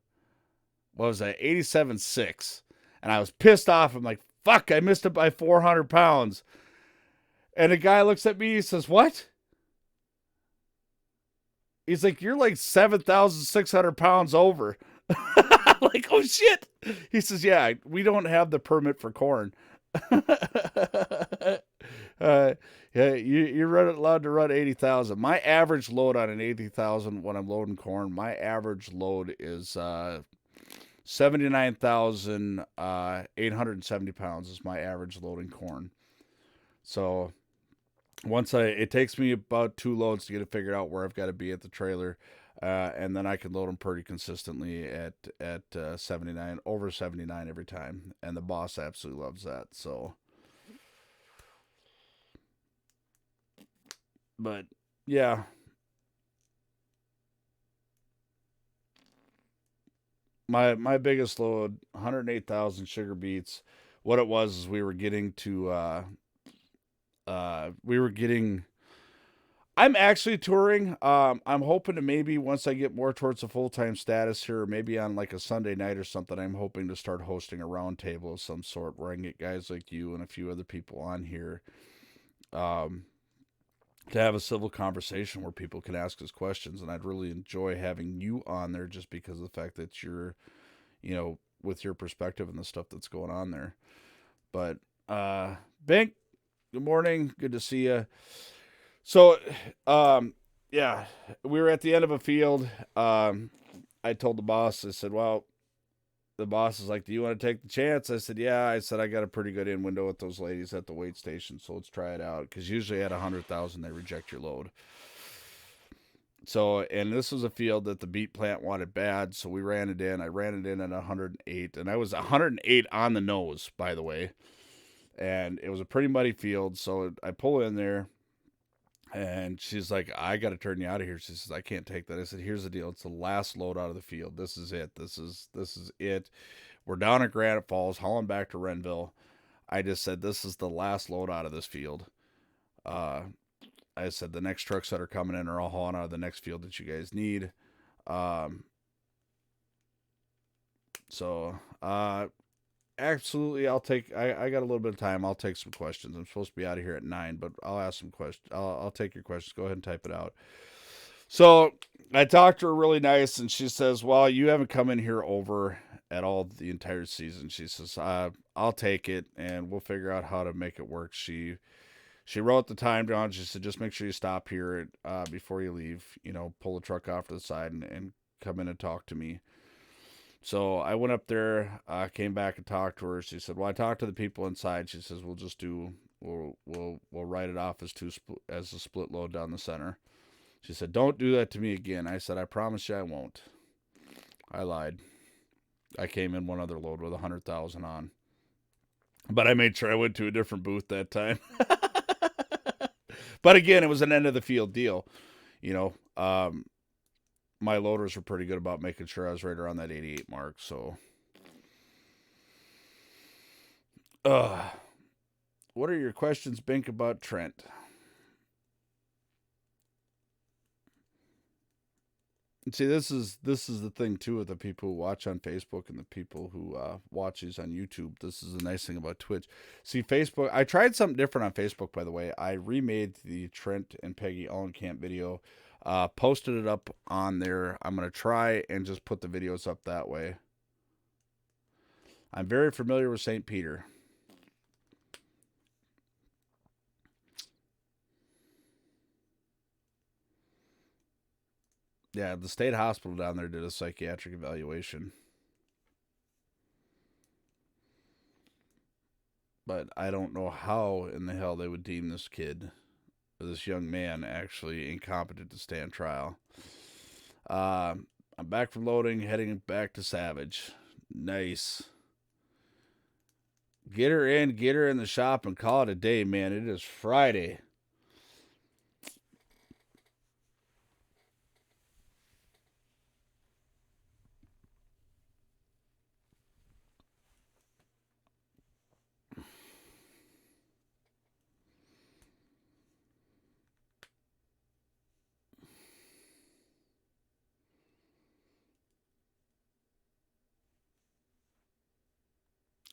What was that? 87.6. And I was pissed off. I'm like, fuck, I missed it by 400 pounds. And the guy looks at me, he says, what? He's like, you're like 7,600 pounds over. I'm like, oh shit. He says, yeah, we don't have the permit for corn. Yeah, you're allowed to run 80,000. My average load on an 80,000 when I'm loading corn, my average load is 79,870 pounds is my average loading corn. So it takes me about 2 loads to get it figured out where I've got to be at the trailer. And then I can load them pretty consistently at 79, over 79 every time. And the boss absolutely loves that. So, but yeah, my biggest load, 108,000 sugar beets. What it was is we were getting I'm actually touring. I'm hoping to maybe once I get more towards a full-time status here, or maybe on like a Sunday night or something, I'm hoping to start hosting a round table of some sort where I can get guys like you and a few other people on here, to have a civil conversation where people can ask us questions. And I'd really enjoy having you on there just because of the fact that you're, with your perspective and the stuff that's going on there. But, Bink, good morning. Good to see you. So, yeah, we were at the end of a field. I told the boss, I said, well, the boss is like, do you want to take the chance? I said, yeah. I said, I got a pretty good in window with those ladies at the weight station, so let's try it out. Because usually at 100,000, they reject your load. So, and this was a field that the beet plant wanted bad, so we ran it in. I ran it in at 108, and I was 108 on the nose, by the way. And it was a pretty muddy field, so I pull in there. And she's like, I got to turn you out of here. She says, I can't take that. I said, here's the deal. It's the last load out of the field. This is it. This is it. We're down at Granite Falls, hauling back to Renville. I just said, this is the last load out of this field. I said, the next trucks that are coming in are all hauling out of the next field that you guys need. Absolutely, I got a little bit of time. I'll take some questions. I'm supposed to be out of here at 9, but I'll ask some questions. I'll take your questions. Go ahead and type it out. So I talked to her really nice, and she says, well, you haven't come in here over at all the entire season. She says, I'll take it, and we'll figure out how to make it work. She wrote the time down. She said, just make sure you stop here before you leave. Pull the truck off to the side and come in and talk to me. So I went up there, came back and talked to her. She said, "Well, I talked to the people inside." She says, We'll write it off as as a split load down the center." She said, "Don't do that to me again." I said, "I promise you I won't." I lied. I came in one other load with 100,000 on, but I made sure I went to a different booth that time. But again, it was an end of the field deal. You know, my loaders were pretty good about making sure I was right around that 88 mark. So, what are your questions, Bink, about Trent? See, this is the thing too with the people who watch on Facebook and the people who watch these on YouTube. This is the nice thing about Twitch. See, Facebook. I tried something different on Facebook, by the way. I remade the Trent and Peggy Allenkamp video, posted it up on there. I'm gonna try and just put the videos up that way. I'm very familiar with St. Peter. Yeah, the state hospital down there did a psychiatric evaluation. But I don't know how in the hell they would deem this kid, this young man, actually incompetent to stand trial. I'm back from loading, heading back to Savage. Nice. Get her in the shop, and call it a day, man. It is Friday.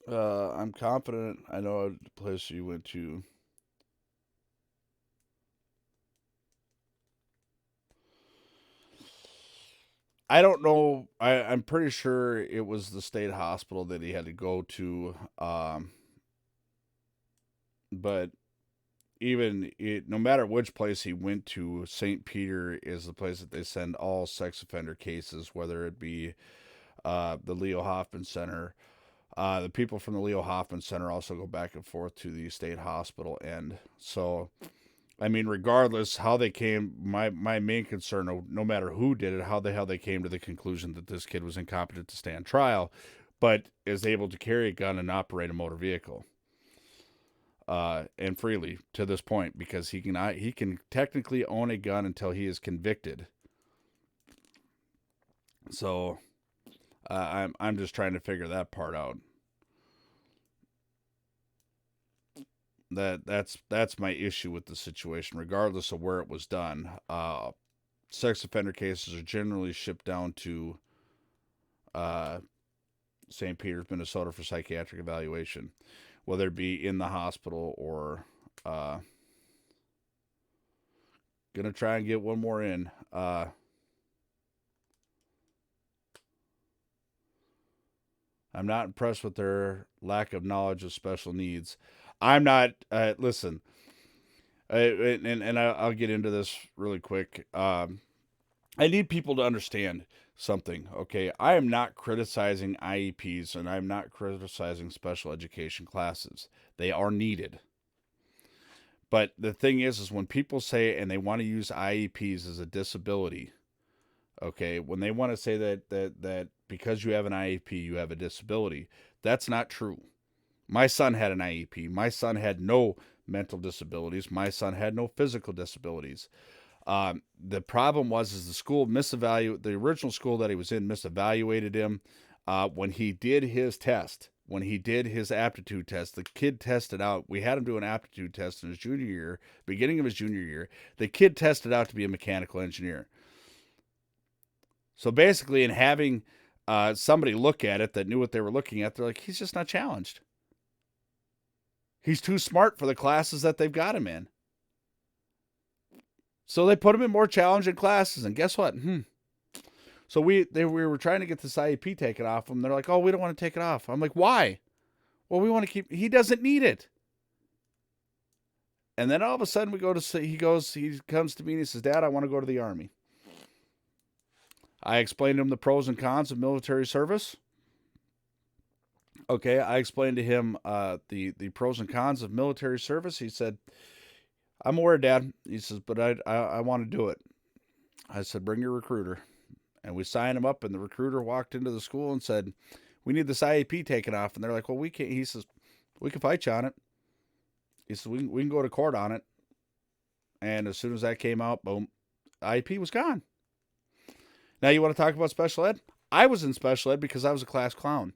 I'm confident I know the place you went to. I don't know. I'm pretty sure it was the state hospital that he had to go to. But no matter which place he went to, St. Peter is the place that they send all sex offender cases, whether it be the Leo Hoffman Center. The people from the Leo Hoffman Center also go back and forth to the state hospital end. So, I mean, regardless how they came, my main concern, no matter who did it, how the hell they came to the conclusion that this kid was incompetent to stand trial, but is able to carry a gun and operate a motor vehicle. And freely to this point, because he can technically own a gun until he is convicted. So I'm just trying to figure that part out. That's my issue with the situation, regardless of where it was done. Sex offender cases are generally shipped down to St. Peter's, Minnesota, for psychiatric evaluation, whether it be in the hospital or gonna try and get one more in. I'm not impressed with their lack of knowledge of special needs. I'm not. Listen, and I'll get into this really quick. I need people to understand something, okay? I am not criticizing IEPs, and I'm not criticizing special education classes. They are needed. But the thing is when people say, and they want to use IEPs as a disability, okay, when they want to say that because you have an IEP, you have a disability, that's not true. My son had an IEP. My son had no mental disabilities. My son had no physical disabilities. The problem is the school the original school that he was in misevaluated him. When he did his test, when he did his aptitude test, the kid tested out. We had him do an aptitude test in his junior year, beginning of his junior year. The kid tested out to be a mechanical engineer. So basically, in having somebody look at it that knew what they were looking at, they're like, he's just not challenged. He's too smart for the classes that they've got him in. So they put him in more challenging classes, and guess what? So we were trying to get this IEP taken off him. They're like, "Oh, we don't want to take it off." I'm like, "Why?" "Well, we want to keep. He doesn't need it." And then all of a sudden, he comes to me and he says, "Dad, I want to go to the Army." I explained to him the pros and cons of military service. Okay, I explained to him the pros and cons of military service. He said, I'm aware, Dad. He says, but I want to do it. I said, bring your recruiter. And we signed him up, and the recruiter walked into the school and said, we need this IEP taken off. And they're like, well, we can't. He says, we can fight you on it. He says, we can go to court on it. And as soon as that came out, boom, IEP was gone. Now, you want to talk about special ed? I was in special ed because I was a class clown.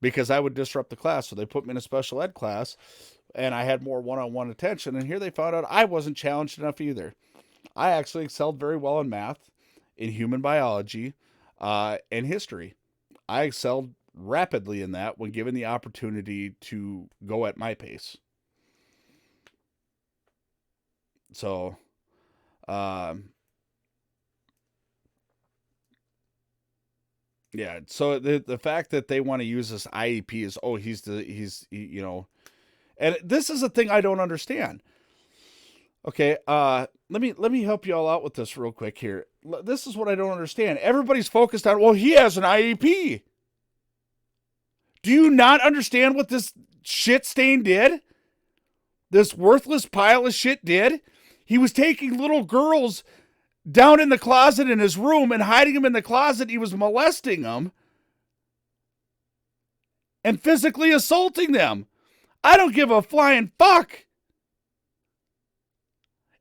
Because I would disrupt the class. So they put me in a special ed class, and I had more one-on-one attention. And here they found out I wasn't challenged enough either. I actually excelled very well in math, in human biology, and history. I excelled rapidly in that when given the opportunity to go at my pace. So, yeah. So the fact that they want to use this IEP is, oh, you know, and this is a thing I don't understand. Okay, let me help you all out with this real quick here. This is what I don't understand. Everybody's focused on, well, he has an IEP. Do you not understand what this shit stain did? This worthless pile of shit did? He was taking little girls down in the closet in his room and hiding them in the closet. He was molesting them and physically assaulting them. I don't give a flying fuck.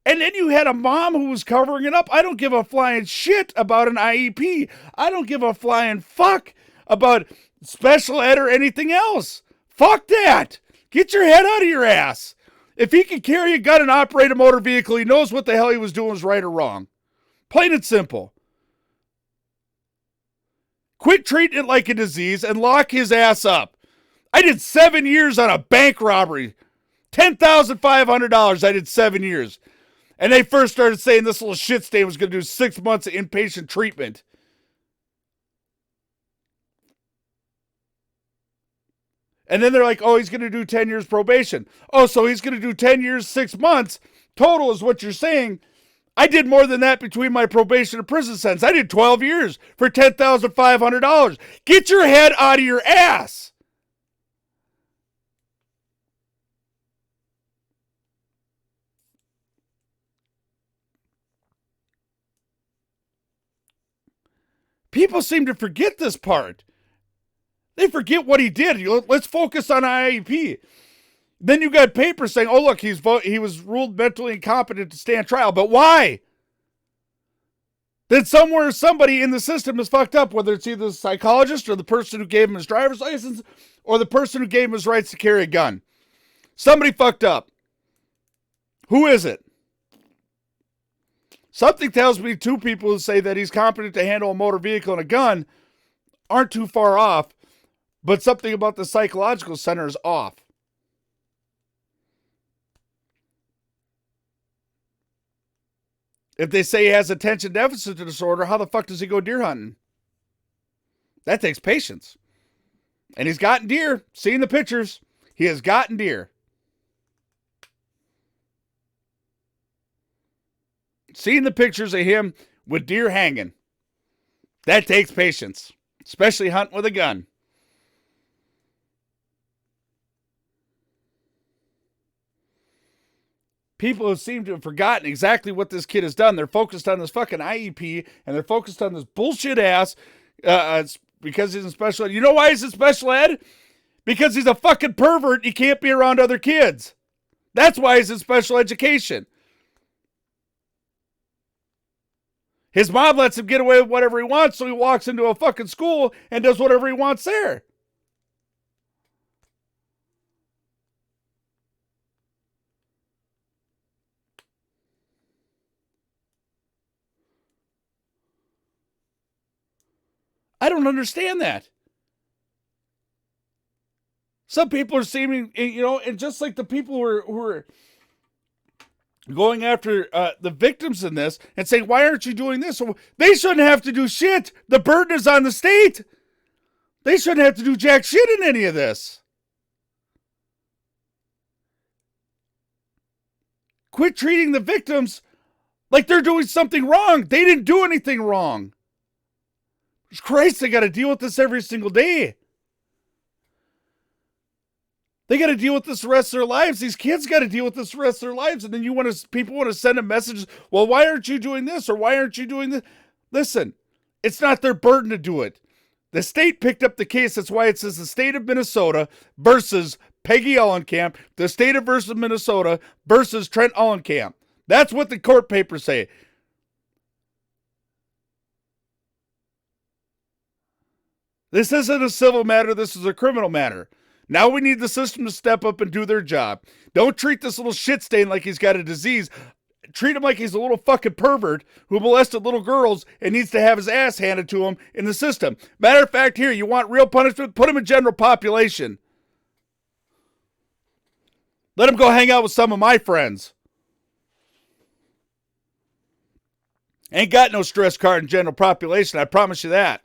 And then you had a mom who was covering it up. I don't give a flying shit about an IEP. I don't give a flying fuck about special ed or anything else. Fuck that. Get your head out of your ass. If he can carry a gun and operate a motor vehicle, he knows what the hell he was doing was right or wrong. Plain and simple. Quit treating it like a disease and lock his ass up. I did 7 years on a bank robbery. $10,500. I did 7 years. And they first started saying this little shit stain was going to do 6 months of inpatient treatment. And then they're like, oh, he's going to do 10 years probation. Oh, so he's going to do 10 years, 6 months. Total is what you're saying. I did more than that between my probation and prison sentence. I did 12 years for $10,500. Get your head out of your ass. People seem to forget this part. They forget what he did. Let's focus on IEP. Then you got papers saying, oh, look, he was ruled mentally incompetent to stand trial. But why? Then somewhere somebody in the system is fucked up, whether it's either the psychologist or the person who gave him his driver's license or the person who gave him his rights to carry a gun. Somebody fucked up. Who is it? Something tells me two people who say that he's competent to handle a motor vehicle and a gun aren't too far off, but something about the psychological center is off. If they say he has attention deficit disorder, how the fuck does he go deer hunting? That takes patience. And he's gotten deer. Seeing the pictures, he has gotten deer. Seeing the pictures of him with deer hanging, that takes patience, especially hunting with a gun. People seem to have forgotten exactly what this kid has done. They're focused on this fucking IEP, and they're focused on this bullshit ass because he's in special ed. You know why he's in special ed? Because he's a fucking pervert. He can't be around other kids. That's why he's in special education. His mom lets him get away with whatever he wants, so he walks into a fucking school and does whatever he wants there. I don't understand that. Some people are seeming, and just like the people who are going after the victims in this and saying, why aren't you doing this? So they shouldn't have to do shit. The burden is on the state. They shouldn't have to do jack shit in any of this. Quit treating the victims like they're doing something wrong. They didn't do anything wrong. Christ, they got to deal with this every single day. They got to deal with this the rest of their lives. These kids got to deal with this the rest of their lives. And then people want to send a message, well, why aren't you doing this? Or why aren't you doing this? Listen, it's not their burden to do it. The state picked up the case. That's why it says the state of Minnesota versus Peggy Ellenkamp, the state of versus Minnesota versus Trent Ellenkamp. That's what the court papers say. This isn't a civil matter. This is a criminal matter. Now we need the system to step up and do their job. Don't treat this little shit stain like he's got a disease. Treat him like he's a little fucking pervert who molested little girls and needs to have his ass handed to him in the system. Matter of fact, here, you want real punishment? Put him in general population. Let him go hang out with some of my friends. Ain't got no stress card in general population, I promise you that.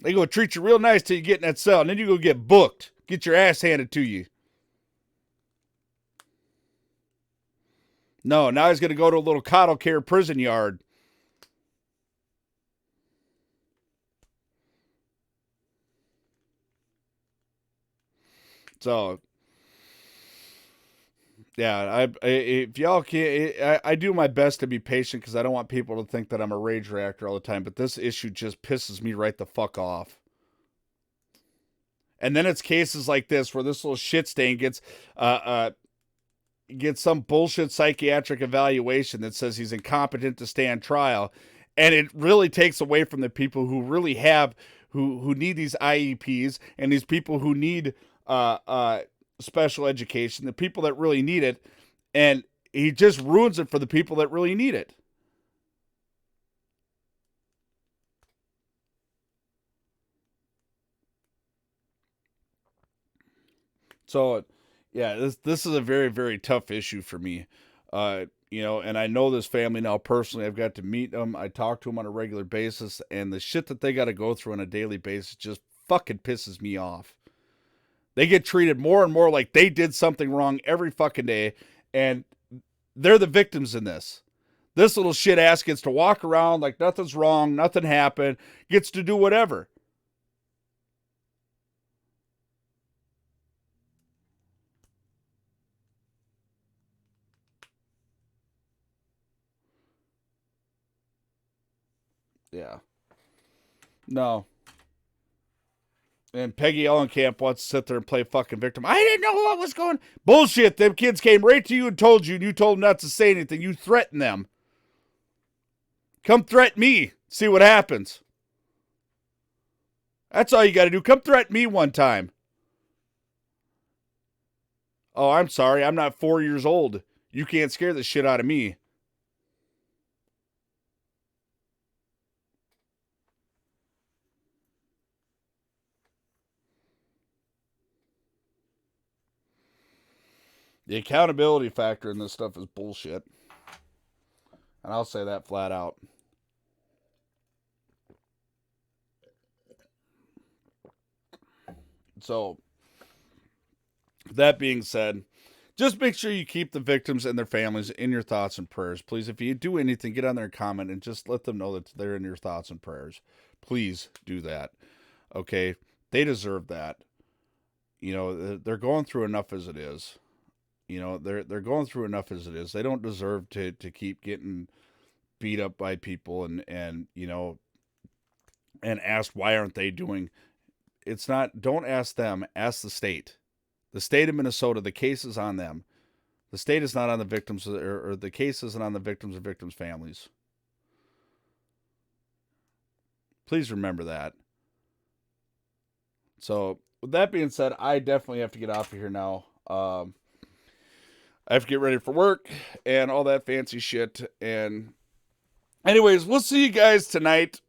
They gonna treat you real nice till you get in that cell, and then you go get booked. Get your ass handed to you. No, now he's gonna go to a little coddle care prison yard. So, yeah, if y'all can't, I do my best to be patient because I don't want people to think that I'm a rage reactor all the time. But this issue just pisses me right the fuck off. And then it's cases like this where this little shit stain gets some bullshit psychiatric evaluation that says he's incompetent to stand trial, and it really takes away from the people who really have who need these IEPs and these people who need special education, the people that really need it, and he just ruins it for the people that really need it. So, yeah, this is a very, very tough issue for me. And I know this family now personally. I've got to meet them. I talk to them on a regular basis, and the shit that they got to go through on a daily basis just fucking pisses me off. They get treated more and more like they did something wrong every fucking day, and they're the victims in this. This little shit ass gets to walk around like nothing's wrong, nothing happened, gets to do whatever. Yeah. No. And Peggy Ellenkamp wants to sit there and play fucking victim. I didn't know what was going on. Bullshit. Them kids came right to you and told you, and you told them not to say anything. You threatened them. Come threaten me. See what happens. That's all you got to do. Come threaten me one time. Oh, I'm sorry. I'm not 4 years old. You can't scare the shit out of me. The accountability factor in this stuff is bullshit. And I'll say that flat out. So, that being said, just make sure you keep the victims and their families in your thoughts and prayers. Please, if you do anything, get on there and comment and just let them know that they're in your thoughts and prayers. Please do that. Okay? They deserve that. You know, they're going through enough as it is. You know, they're going through enough as it is. They don't deserve to keep getting beat up by people and you know, and asked why aren't they doing. It's not, don't ask them, ask the state. The state of Minnesota, the case is on them. The state is not on the victims, or the case isn't on the victims or victims' families. Please remember that. So, with that being said, I definitely have to get off of here now. I have to get ready for work and all that fancy shit. And anyways, we'll see you guys tonight.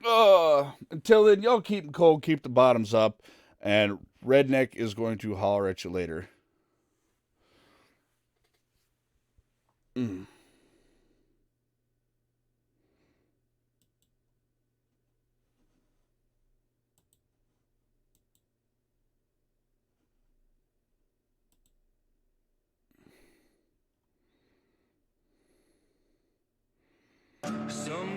Until then, y'all keep them cold, keep the bottoms up, and Redneck is going to holler at you later. Some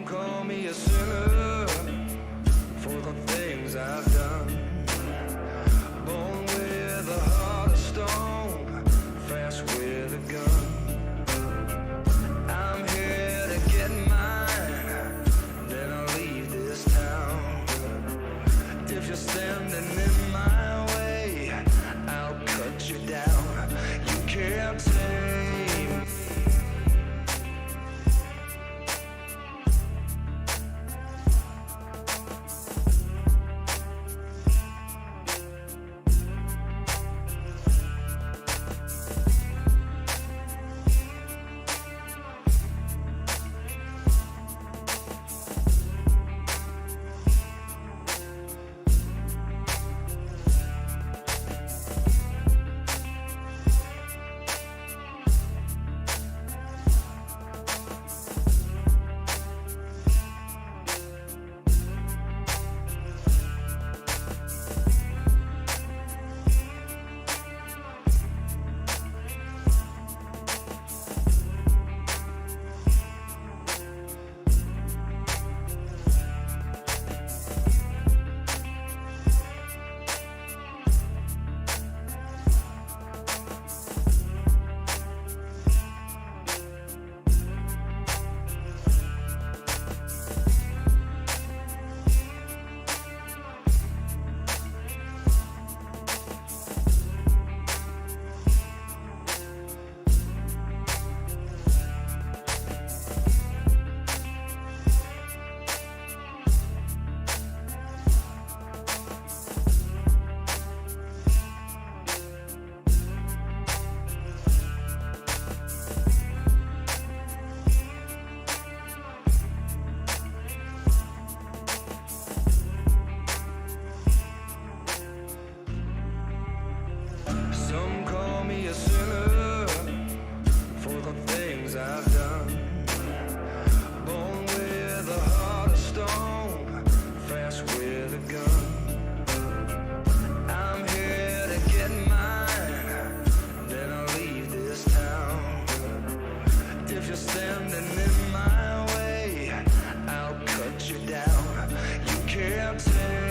things I've done. Born with a heart of stone, fast with a gun. I'm here to get mine, then I'll leave this town. If you're standing in my way, I'll cut you down. You can't tame.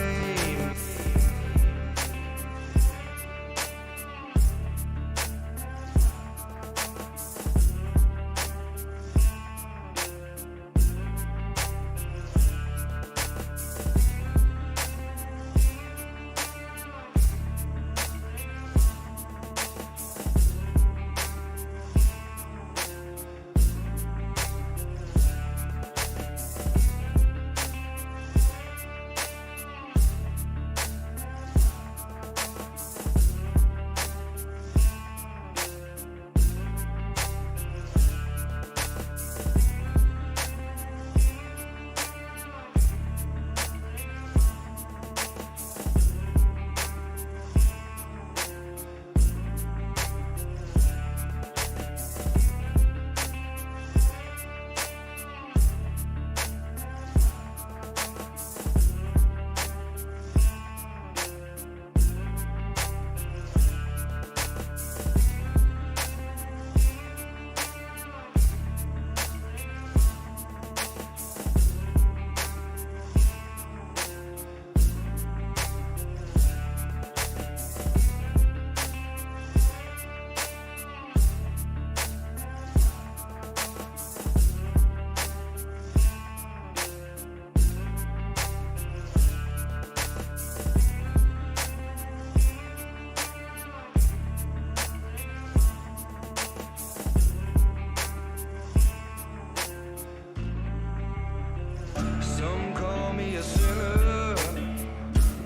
Some call me a sinner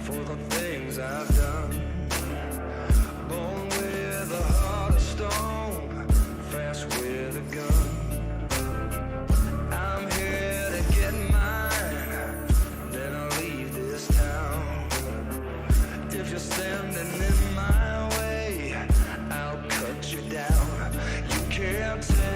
for the things I've done. Born with a heart of stone, fast with a gun. I'm here to get mine, then I'll leave this town. If you're standing in my way, I'll cut you down. You can't tell.